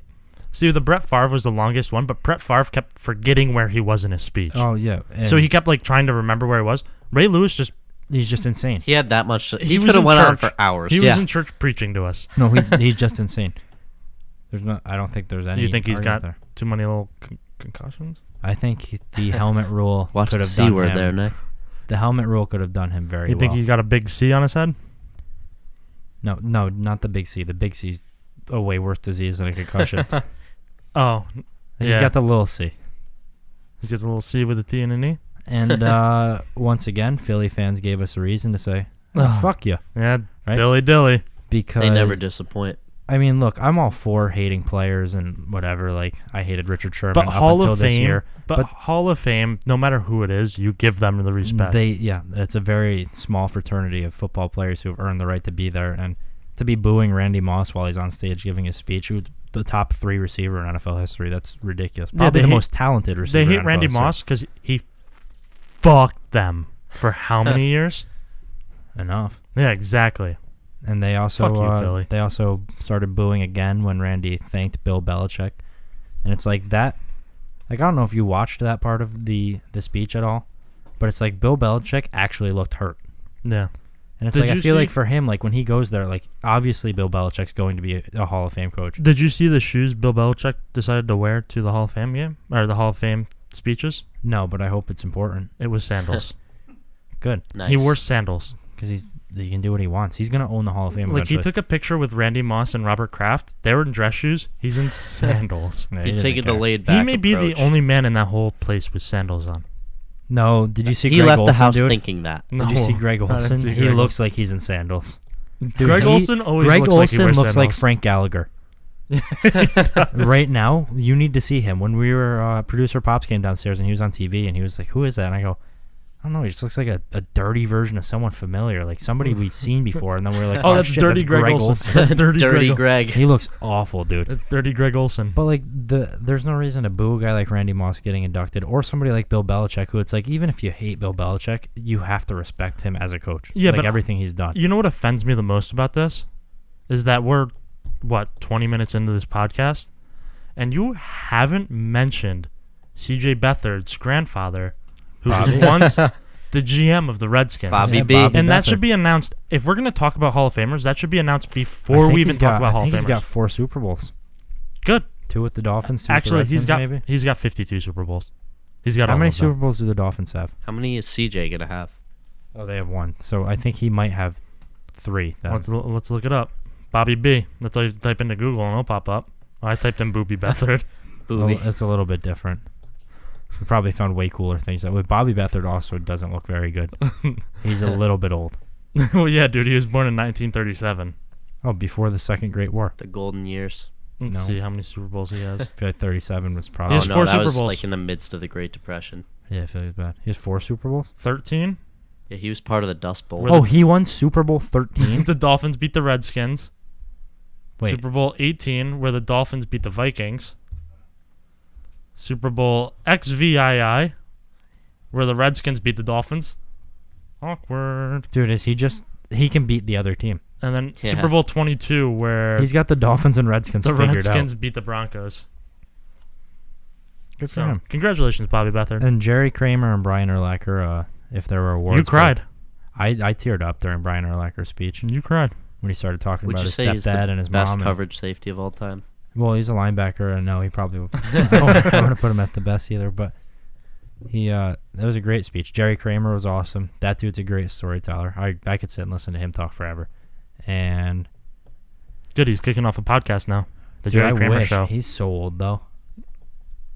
see, the Brett Favre was the longest one, but Brett Favre kept forgetting where he was in his speech. Oh, yeah. So he kept like trying to remember where he was. Ray Lewis he's just insane. He had that much. He was could have in went on church. for hours. He was in church preaching to us. No, he's just insane. I don't think there's any. You think he's got there. too many little concussions? I think the helmet rule Watch could the have C done word him. there, Nick. The helmet rule could have done him very well. You think he's got a big C on his head? No, not the big C. The big C's a way worse disease than a concussion. Oh, He's got the little C. He's got a little C with a T and an E. And once again, Philly fans gave us a reason to say, fuck you. Yeah, Right? Dilly dilly. Because They never disappoint. I mean, look, I'm all for hating players and whatever. Like, I hated Richard Sherman But up Hall until of this Fame, year. but Hall of Fame, no matter who it is, you give them the respect. It's a very small fraternity of football players who have earned the right to be there. And to be booing Randy Moss while he's on stage giving his speech, who's the top 3 receiver in NFL history, that's ridiculous. Probably the most talented receiver. They hate in NFL Randy history. Moss because he fucked them for how many years? Enough. Yeah, exactly. And they also Fuck you, Philly. They also started booing again when Randy thanked Bill Belichick, and it's like that. Like, I don't know if you watched that part of the speech at all, but it's like Bill Belichick actually looked hurt. Yeah. And it's Did like I you feel see- like for him, like when he goes there, like obviously Bill Belichick's going to be a Hall of Fame coach. Did you see the shoes Bill Belichick decided to wear to the Hall of Fame game or the Hall of Fame speeches? No, but I hope it's important. It was sandals. Good, Nice. He wore sandals. because he can do what he wants. He's gonna own the Hall of Fame. Like, he eventually. took a picture with Randy Moss and Robert Kraft. They were in dress shoes. He's in sandals. Yeah, he He's doesn't taking the care. laid back He may be the approach. only man in that whole place with sandals on. No, did you see He Greg left Olson, the house dude? thinking that. No, Did you see Greg I didn't Olson? see He Greg looks like he's in sandals. Dude, Greg Olson always Greg looks like he Olson wears looks like sandals. Frank Gallagher. Right now, you need to see him. When we were, producer Pops came downstairs and he was on TV and he was like, "Who is that?" And I go, "I don't know. He just looks like a dirty version of someone familiar, like somebody we've seen before." And then we were like, "Oh, that's shit, Dirty that's Greg Olson. That's Dirty Greg. He looks awful, dude. That's Dirty Greg Olson." But like there's no reason to boo a guy like Randy Moss getting inducted, or somebody like Bill Belichick, who it's like, even if you hate Bill Belichick, you have to respect him as a coach. Yeah, like but everything he's done. You know what offends me the most about this is that we're 20 minutes into this podcast, and you haven't mentioned C.J. Beathard's grandfather, who was once the GM of the Redskins. Bobby B. Bobby And that Beathard. should be announced. If we're going to talk about Hall of Famers, that should be announced before we even talk about Hall of Famers. He's got 4 Super Bowls. Good. 2 with the Dolphins. 2 Actually, with the Redskins, he's got 52 Super Bowls. He's got How all many of them. Super Bowls do the Dolphins have? How many is CJ gonna have? Oh, they have 1. So I think he might have 3. Let's look it up. Bobby B. That's all you type into Google and it'll pop up. I typed in Booby Beathard. Booby. It's a little bit different. We probably found way cooler things. With Bobby Beathard also doesn't look very good. He's a little bit old. Well, yeah, dude. He was born in 1937. Oh, before the Second Great War. The golden years. Let's No. see how many Super Bowls he has. I feel like 37 was probably... He has Oh, 4 no, that Super was Bowls. like in the midst of the Great Depression. Yeah, I feel like it's bad. He has 4 Super Bowls? 13. Yeah, he was part of the Dust Bowl. Were Oh, he won Super Bowl 13? The Dolphins beat the Redskins. Wait. Super Bowl 18, where the Dolphins beat the Vikings. Super Bowl XVII, where the Redskins beat the Dolphins. Awkward. Dude, is he just... He can beat the other team. And then Yeah. Super Bowl 22, where He's got the Dolphins and Redskins the figured Redskins out. beat the Broncos. Good for So, him. congratulations, Bobby Beathard. And Jerry Kramer and Brian Urlacher, if there were awards... You cried. I teared up during Brian Urlacher's speech You cried. when he started talking Would about you his say he's stepdad the and his best mom. coverage safety of all time? Well, he's a linebacker, and no, he probably... I don't want to put him at the best either, but... that was a great speech. Jerry Kramer was awesome. That dude's a great storyteller. I could sit and listen to him talk forever. And Good, he's kicking off a podcast now. The dude, Jerry I Kramer wish. Show. He's so old though.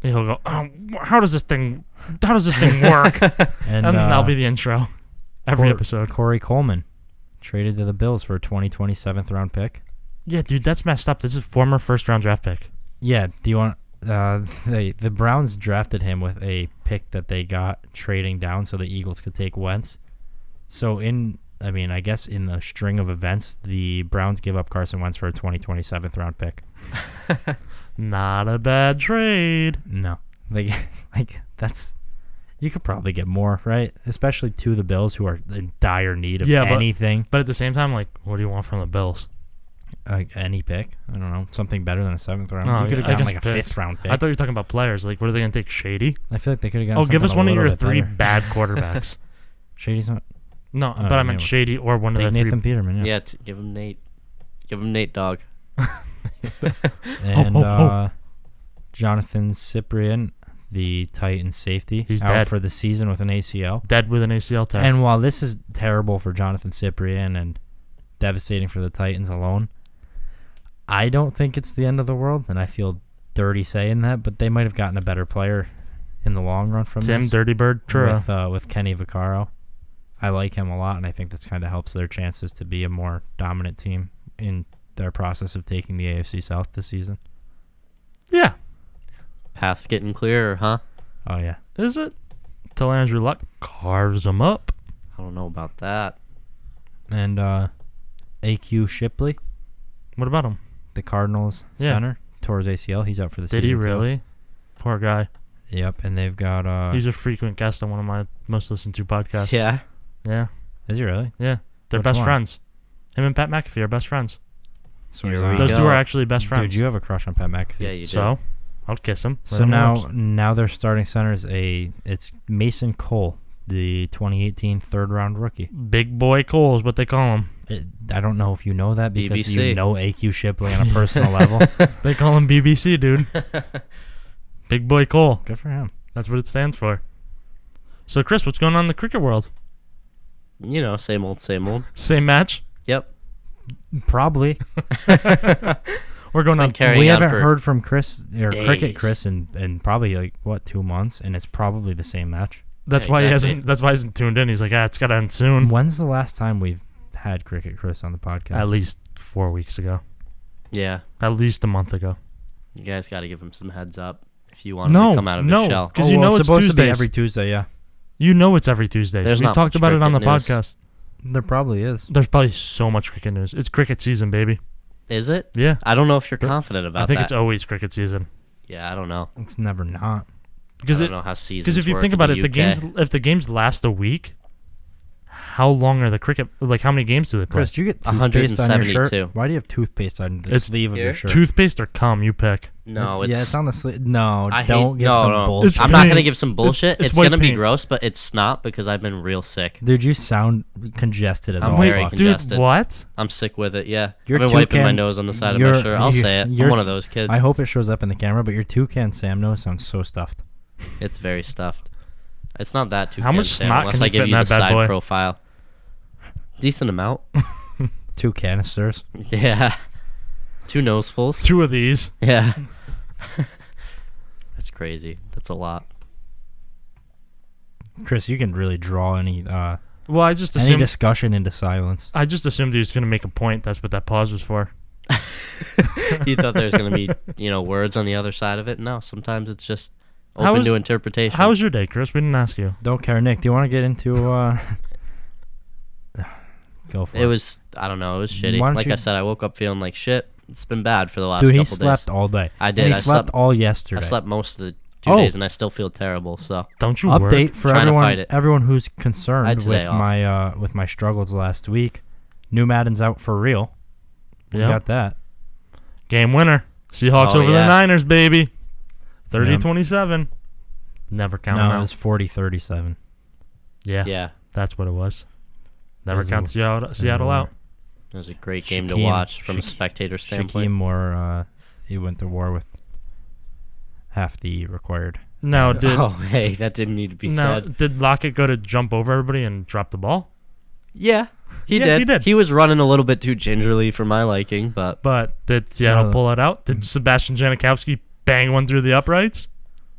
He'll go, "Oh, how does this thing work?" And that'll be the intro. Every episode. Corey Coleman traded to the Bills for a 2020 7th round pick. Yeah, dude, that's messed up. This is former first round draft pick. Yeah. Do you want? The Browns drafted him with a pick that they got trading down so the Eagles could take Wentz. So I guess in the string of events, the Browns give up Carson Wentz for a 2020 7th round pick. Not a bad trade. No, like that's, you could probably get more, right? Especially to the Bills, who are in dire need of anything. But at the same time, like, what do you want from the Bills? Any pick, I don't know, something better than a 7th round. No, You could have I gotten guess like a picks. 5th round pick. I thought you were talking about players. Like, what are they going to take? Shady? I feel like they could have gotten. Oh, give us one of something a your little 3 bit better. bad quarterbacks. Shady's not. No, but I meant yeah. Shady or one of Take the 3. Nathan Peterman. Yeah, give him Nate. Give him Nate, dog. And Jonathan Cyprien, the Titans safety, He's out dead. for the season with an ACL. Dead with an ACL tear. And while this is terrible for Jonathan Cyprien and devastating for the Titans alone, I don't think it's the end of the world, and I feel dirty saying that, but they might have gotten a better player in the long run from Tim this Dirty Bird Truro. with Kenny Vaccaro. I like him a lot, and I think that's kind of helps their chances to be a more dominant team in their process of taking the AFC South this season. Yeah. Path's getting clearer, huh? Oh, yeah. Is it? Till Andrew Luck carves them up. I don't know about that. And AQ Shipley, What about him? the Cardinals Yeah. center, tore his ACL. He's out for the Did season. he too. really? Poor guy. Yep, and they've got... He's a frequent guest on one of my most listened to podcasts. Yeah. Yeah. Is he really? Yeah. They're Which best one? friends. Him and Pat McAfee are best friends. So Here he's we on. Those go. two are actually best friends. Dude, you have a crush on Pat McAfee. Yeah, you do. So, I'll kiss him. So now their starting center is it's Mason Cole, the 2018 third-round rookie. Big Boy Cole is what they call him. I don't know if you know that because BBC. you know AQ Shipley on a personal level. They call him BBC, dude. Big Boy Cole. Good for him. That's what it stands for. So, Chris, what's going on in the cricket world? You know, same old, same old. Same match? Yep. Probably. We're going on. carrying We on haven't for heard from Chris or days. Cricket Chris in probably 2 months, and it's probably the same match. That's Yeah, why exactly. he hasn't. That's why he hasn't tuned in. He's like, it's gotta end soon. When's the last time we've had Cricket Chris on the podcast? At least 4 weeks ago. Yeah. At least a month ago. You guys got to give him some heads up if you want him to come out of his shell. Because you know it's supposed Tuesdays. to be every Tuesday, yeah. You know it's every Tuesday. There's We've not talked much about it on the cricket news. podcast. There probably is. There's probably so much cricket news. It's cricket season, baby. Is it? Yeah. I don't know if you're confident about that. I think it's always cricket season. Yeah, I don't know. It's never not. I don't know how seasons Because if you work think in about it, the UK. if the games last a week, how long are the cricket? Like, how many games do they play? Chris, do you get toothpaste on your shirt? 172. Why do you have toothpaste on the It's sleeve of your shirt? Toothpaste or cum, you pick. No, it's on the sleeve. No, I hate- don't give no, some no. bullshit. It's I'm not paint. gonna give some bullshit. It's It's white gonna be paint. gross, but it's not because I've been real sick. Dude, you sound congested as I'm all very fuck. congested. Dude, what? I'm sick with it. Yeah, Your I've been wiping my toucan- nose on the side of your- my shirt. I'll your- say it. I'm your- one of those kids. I hope it shows up in the camera, but your toucan Sam nose sounds so stuffed. It's very stuffed. It's not that too. How much Sam, snot unless can I you give fit in you the that bad side boy? profile. Decent amount. 2 canisters. Yeah. 2 nosefuls. 2 of these. Yeah. That's crazy. That's a lot. Chris, you can really draw any Well, I just any assumed. discussion into silence. I just assumed he was going to make a point. That's what that pause was for. You thought there was going to be, words on the other side of it? No, sometimes it's just How open was- to interpretation. How was your day, Chris? We didn't ask you. Don't care, Nick. Do you want to get into go for it? It was, I don't know, it was shitty. Why don't Like you- I said, I woke up feeling like shit. It's been bad for the last Dude, couple he slept days. all day. I did. And he I slept all yesterday. I slept most of the 2 Oh. days, and I still feel terrible. So Don't you work? Update for Trying to fight everyone it. who's I had concerned today with my struggles last week. New Madden's out for real. We Yep. got that. Game winner. Seahawks Oh, over yeah. the Niners, baby. Yeah. 30-27. Never count them No, it out. was 40-37. Yeah, yeah, that's what it was. Never Those count Seattle out. it was a great game to Shaquem- watch from a Shaq- spectator standpoint. Shaquem Moore, he went to war with half the required. No, did Oh, hey, that didn't need to be no said. did Lockett go to jump over everybody and drop the ball? Yeah, he Yeah, did. he did. He was running a little bit too gingerly for my liking, but But did Seattle No. pull it out? Did Sebastian Janikowski bang one through the uprights?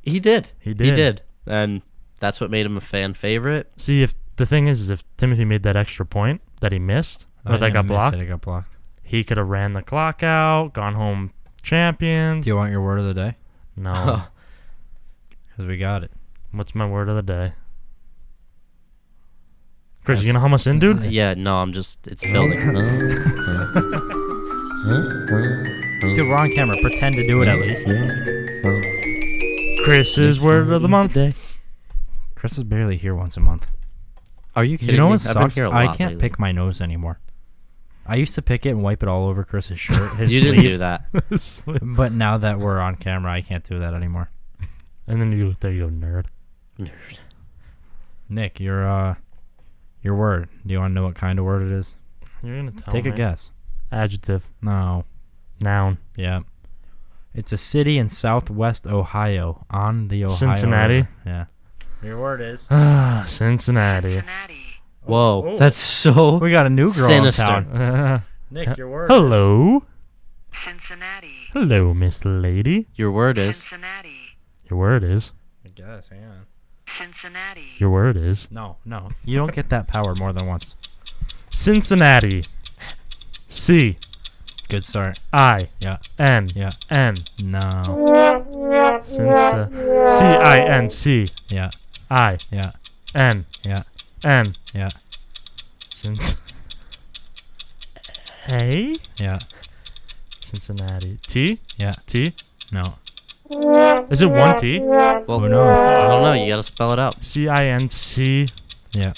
he did. He He did. did. And that's what made him a fan favorite. See, if the thing is if Timothy made that extra point that he missed, or that got blocked, It got blocked. he could have ran the clock out, gone home champions. Do you want your word of the day? No. Because we got it. What's my word of the day? Chris, you gonna hum us in, dude? Yeah, no, it's building. Dude, we're on camera. Pretend to do it at least. Chris's word of the month. Chris is barely here once a month. Are you kidding You know me? what I've been sucks? here a I lot can't lately. pick my nose anymore. I used to pick it and wipe it all over Chris's shirt, his You sleeve. didn't do that. But now that we're on camera, I can't do that anymore. And then you go, nerd. Nerd. Nick, your word. Do you want to know what kind of word it is? You're gonna tell Take me. a guess. Adjective. No. Noun. Yeah. It's a city in southwest Ohio on the Ohio Cincinnati? River. Yeah. Your word is. Ah, Cincinnati. Whoa, Oh. that's so We got a new girl sinister. in town. Uh, Nick, your word. hello. Cincinnati. Hello, Miss Lady. Your word is. Cincinnati. Your word is. I guess, hang on. Cincinnati. Your word is. No. You don't get that power more than once. Cincinnati. C. Good start. I. Yeah. N. Yeah. N. No. C-I-N-C. Yeah. I. Yeah. N. Yeah. N. Yeah. Since. A. Yeah. Cincinnati. T. Yeah. T. No. Is it one T? Well, Who knows? I don't know. You gotta spell it out. C-I-N-C. Yeah.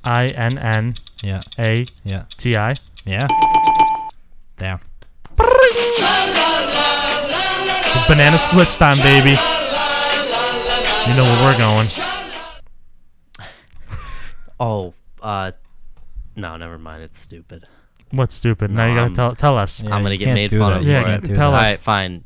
I-N-N-A-T-I. Yeah. Yeah. Yeah. Damn. Banana splits time, baby. You know where we're going. Oh, no, never mind. It's stupid. What's stupid? Now No, you gotta tell us. Yeah, I'm gonna you get can't made do fun that. of You Yeah, for can't it. do tell that. us. All right, fine.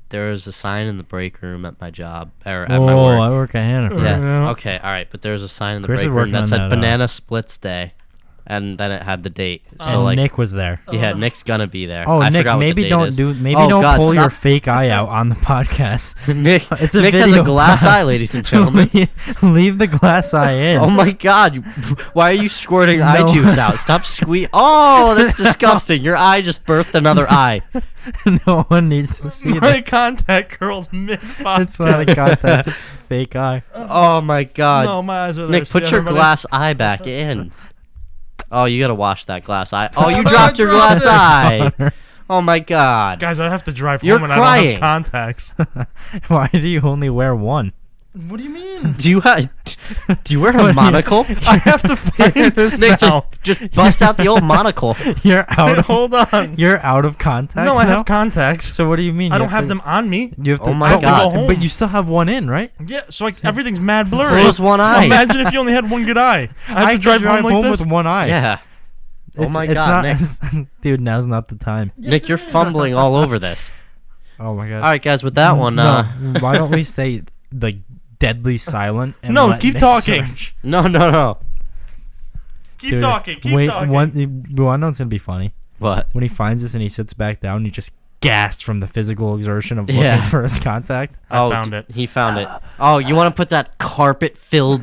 There was a sign in the break room at my job, or at my Oh, work. I work at Hannaford. Yeah. Yeah. Okay. All right. But there was a sign in the Chris is break room working that on said that, "Banana Splits Day," and then it had the date. So And like, Nick was there. yeah, Nick's gonna be there. Oh, I Nick, forgot what the maybe date don't is. do. Maybe Oh, don't God, pull your stop. fake eye out on the podcast. Nick, It's a Nick has video a glass pod. eye, ladies and gentlemen. Leave the glass eye in. Oh my God! Why are you squirting eye No. juice out? Stop squeeze. Oh, that's disgusting. Your eye just birthed another eye. No one needs to see My that. contact girl's mid podcast. It's not a contact. It's a fake eye. Oh my God! No, my eyes are there. Nick, See put your everybody? glass eye back in. Oh, you gotta wash that glass eye. Oh, you dropped your glass eye. Oh my God! Guys, I have to drive You're home and I crying. don't have contacts. Why do you only wear one? What do you mean? Do you wear What do a you- monocle? I have to find this Nick, now. just bust out the old monocle. You're out. Of, Hold on. you're out of contacts. No, I now? have contacts. So what do you mean? I You don't have to- them on me. You have to. Oh my but- God. Home. But you still have one in, right? Yeah, so everything's mad blurry. So is one eye. Imagine if you only had one good eye. I have to drive home like this. with one eye. Yeah. Oh my God, Nick. Dude, now's not the time. Nick, you're fumbling all over this. Oh my God. All right, guys, with that one, No, why don't we stay like deadly silent? And No, let keep Nick talking. search? no. Keep Dude, talking. Keep wait, talking. One one's gonna be funny What? when he finds us and he sits back down. He just gasped from the physical exertion of Yeah. looking for his contact. I found it. He found it. Oh, you want to put that carpet-filled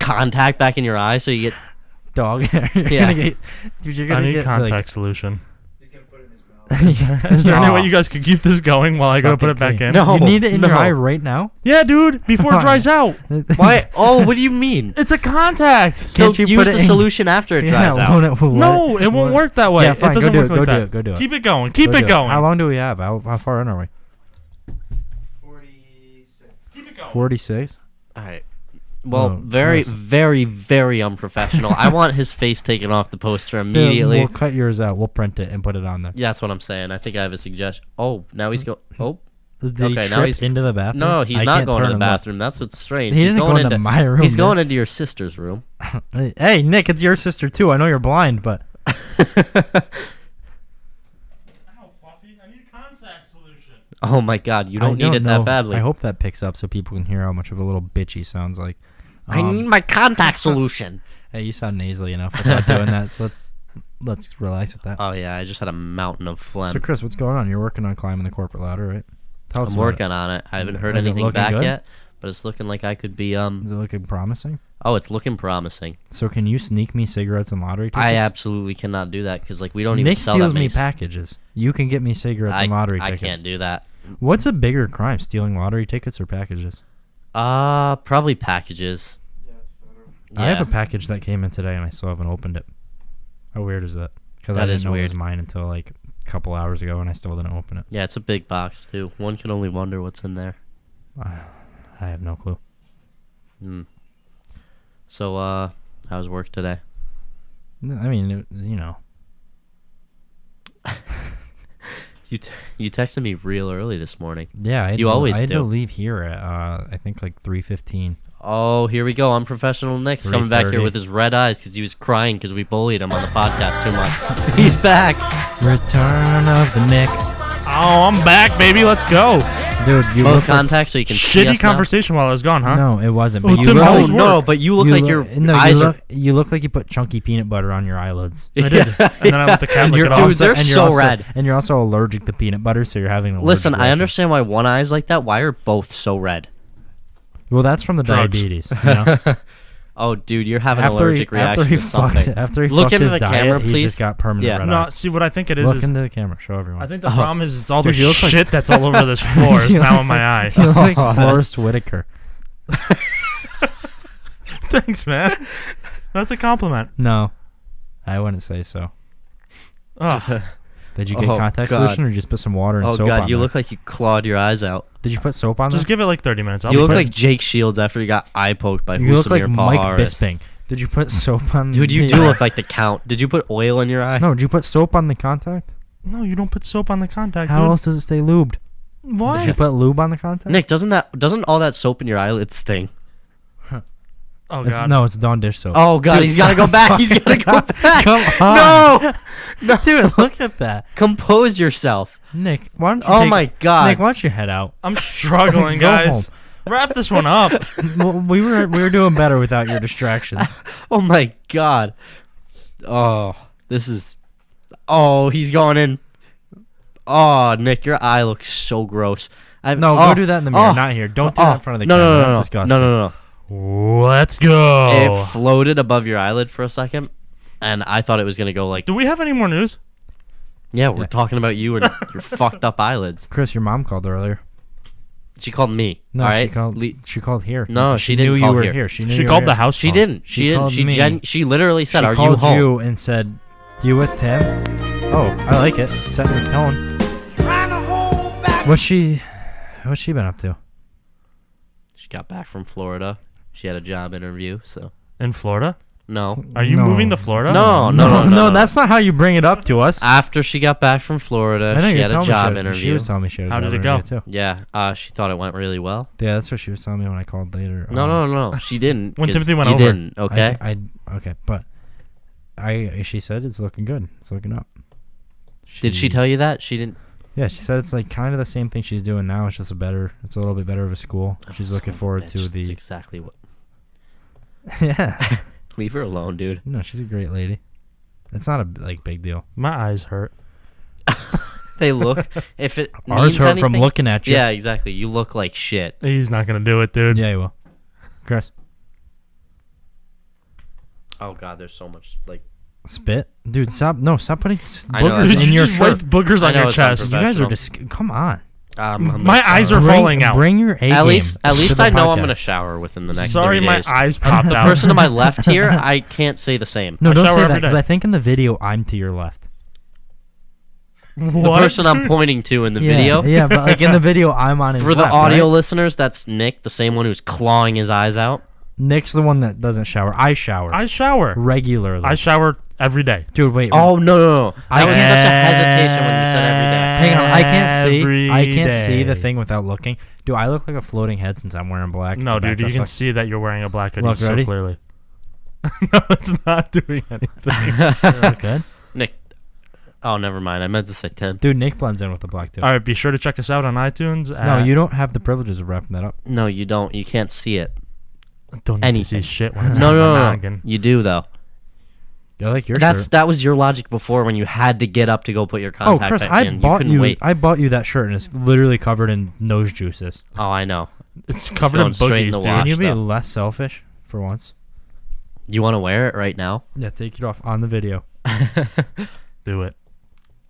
contact back in your eye so you get... Dog. You're Yeah. gonna get, dude, you're I gonna need get contact solution. He's gonna put it in his mouth. Is there any way Aw. you guys could keep this going while I go Suck put it, it back King. in? No. You need it in your no. eye right now. Yeah, dude. Before it dries out. Why? Oh, what do you mean? It's a contact. So Can't you use put the it in- solution after it Yeah, dries out. won't it- will No, it won't work that way. Yeah, fine, It doesn't go work do it, like go do that. it, go do it. Keep it going. Keep Go it do going. How long do we have? How far in are we? 46. Keep it going. 46. All right. Well, Oh, very, gross. very, very unprofessional. I want his face taken off the poster immediately. We'll cut yours out. We'll print it and put it on there. Yeah, that's what I'm saying. I think I have a suggestion. Oh, now he's go. Oh, Did Okay, he now trip he's- into the bathroom? no, he's I not can't going to turn the him up. bathroom. That's what's strange. He He's didn't go going into my room. He's Nick. going into your sister's room. Hey, Nick, it's your sister too. I know you're blind, but Ow, Fluffy. I need a contact solution. Oh my God, you I don't need it know. that badly. I hope that picks up so people can hear how much of a little bitch he sounds like. I need my contact solution. Hey, you sound nasally enough without doing that, so let's relax with that. Oh yeah, I just had a mountain of phlegm. So, Chris, what's going on? You're working on climbing the corporate ladder, right? Tell us I'm about working on it. I haven't heard Is it anything looking back good? yet, but it's looking like I could be it. Is it looking promising? Oh, it's looking promising. So, can you sneak me cigarettes and lottery tickets? I absolutely cannot do that because like we don't even Nick sell steals that me many. packages. You can get me cigarettes and lottery I tickets. can't do that. What's a bigger crime, stealing lottery tickets or packages? Probably packages. Yeah, it's federal. I have Yeah. a package that came in today and I still haven't opened it. How weird is that? Because I That didn't is know it was weird. mine until like a couple hours ago and I still didn't open it. Yeah, it's a big box too. One can only wonder what's in there. I have no clue. Hmm. So, how's work today? I mean, you know. You texted me real early this morning. Yeah, I had You to, always I had do. to leave here at I think like 3:15. Oh, here we go. Unprofessional Nick's coming back here 3:30. with his red eyes because he was crying because we bullied him on the podcast too much. He's back. Return of the Nick. Oh, I'm back, baby. Let's go. Dude, you Both look like, contacts so you can see us Shitty conversation while I was gone, huh? No, it wasn't. Oh, But you Tim, look, how Oh was no, work? but you look like your no, eyes you look like you put chunky peanut butter on your eyelids. I did. And then I let the cat lick You're it off. Dude, also- they're and you're so also- red. And you're also allergic to peanut butter, so you're having an allergic Listen, I reaction. understand why one eye is like that. Why are both so red? Well, that's from the Drugs. diabetes. You know? Oh, dude, you're having an after allergic reaction he to something. after he Look fucked into his the diet, camera, he's please. just got permanent Yeah. red No, eyes. see what I think it is. Look is into the camera. Show everyone. I think the problem is it's all Dude, the you look like- shit that's all over this floor is You now look- in my eye. You look like Oh, Forrest Whitaker. Thanks, man. That's a compliment. No, I wouldn't say so. Oh, Did you get Oh, contact God. solution or just put some water and Oh soap god, on you there? look like you clawed your eyes out. Did you put soap on just there? give it like 30 minutes. I'll You be look put- like Jake Shields after he got eye poked by You look like Fusamir Mike Paharis. Bisping. Did you put soap on? Dude, you the- do look like the Count. Did you put oil in your eye? No, did you put soap on the contact? No, you don't put soap on the contact, How dude. else does it stay lubed? What? Did you put lube on the contact? Nick, doesn't all that soap in your eyelids sting? Oh, It's- God. no, it's Dawn dish soap. Oh god, Dude, he's gotta go back. He's gotta go back. Come No, No, dude, look at that. compose yourself. Nick, why don't you Oh take- my god. Nick, why don't you head out? I'm struggling, Go guys. home. Wrap this one up. Well, we were doing better without your distractions. Oh my god. Oh, this is. Oh, he's going in. Oh, Nick, your eye looks so gross. Go do that in the mirror, not here. Don't do that in front of the camera. No, That's disgusting. No. Let's go. It floated above your eyelid for a second, and I thought it was gonna go like. Do we have any more news? Yeah, we're talking about you and your fucked up eyelids. Chris, your mom called earlier. She called me. No, all right? she called here. No, she didn't knew call you were here. here. She knew She you called were the here. house. She phone. didn't. She She didn't. called me. She literally said, She "Are you called home?" you and said, "You with Tim?" Oh, I like it. Setting the tone. What's she been up to? She got back from Florida. She had a job interview. So In Florida? no. Are you No. moving to Florida? No. That's not how you bring it up to us. After she got back from Florida, I know she you're had a telling job me interview. she was telling me she had a How job did it go? interview, too. Yeah, she thought it went really well. Yeah, that's what she was telling me when I called later. No, she didn't. When 'cause Timothy went you over. didn't, okay? Okay, but she said it's looking good. It's looking up. Did she tell you that? She didn't. Yeah, she said it's like kind of the same thing she's doing now. It's just it's a little bit better of a school. She's looking forward to That's the. exactly what. Yeah. Leave her alone, dude. No, she's a great lady. It's not a big deal. My eyes hurt. They look. If it Ours means hurt from anything- looking at you. Yeah, exactly. You look like shit. He's not going to do it, dude. Yeah, you will. Chris, Oh god, there's so much like. spit, dude. Stop putting I know, boogers that's- in your just wiped shirt. boogers I on know, your it's chest. You guys are professional. come on. My eyes are falling out. Bring your A At game. least to the I know I'm podcast. gonna shower within the next. Sorry, 30 my days. eyes popped The out. person to my left here, I can't say the same. No, I don't shower say every that because day. I think in the video I'm to your left. The person I'm pointing to in the video. Yeah, but like in the video I'm on his For the left, audio right? listeners, that's Nick, the same one who's clawing his eyes out. Nick's the one that doesn't shower. I shower I shower. regularly. I shower every day. Dude, wait. Oh no! I That was can't- such a hesitation when you said every day. Hang on, I can't see. Every I can't see the day. thing without looking. Do I look like a floating head since I'm wearing black? No, The dude, you backdrop's can black? see that you're wearing a black hoodie Look, so ready? clearly. No, it's not doing anything. Look good. Nick. Oh, never mind. I meant to say Tim. Dude, Nick blends in with the black too. All right, be sure to check us out on iTunes. No, you don't have the privileges of wrapping that up. No, you don't. You can't see it. don't need to anything. see shit when it's No, on no, my no, noggin. You do though. I like your shirt. That was your logic before when you had to get up to go put your Oh, contact Chris, back I in. You bought couldn't you. wait. I bought you that shirt, and it's literally covered in nose juices. Oh, I know. It's covered in going straight in boogies, the dude. wash. Can you be stuff. less selfish for once? You want to wear it right now? Yeah, take it off on the video. Do it.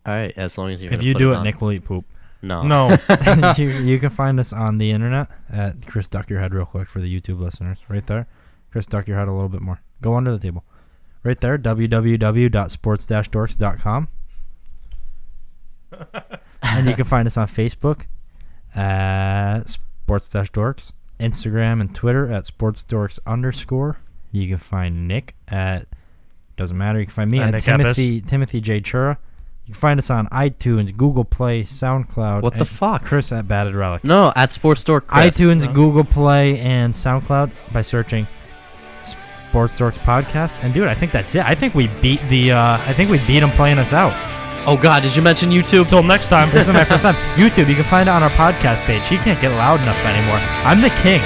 All right, as long as you. If you do it, Nick will eat poop. No. No. you can find us on the internet at Chris Duck Your Head real quick for the YouTube listeners. Right there. Chris Duck Your Head a little bit more. Go under the table. Right there, www.sports-dorks.com. And you can find us on Facebook at Sports-Dorks, Instagram and Twitter at SportsDorks_. You can find Nick at, doesn't matter, you can find me at Nick Timothy J. Chura. You can find us on iTunes, Google Play, SoundCloud. What the and fuck? Chris at Batted Relic. No, at Sports Store Chris. iTunes, No. Google Play, and SoundCloud by searching Sports Dorks Podcast. And dude, I think that's it. I think we beat them playing us out. Oh God, did you mention YouTube? Until next time. This is my first time. YouTube, you can find it on our podcast page. He can't get loud enough anymore. I'm the king.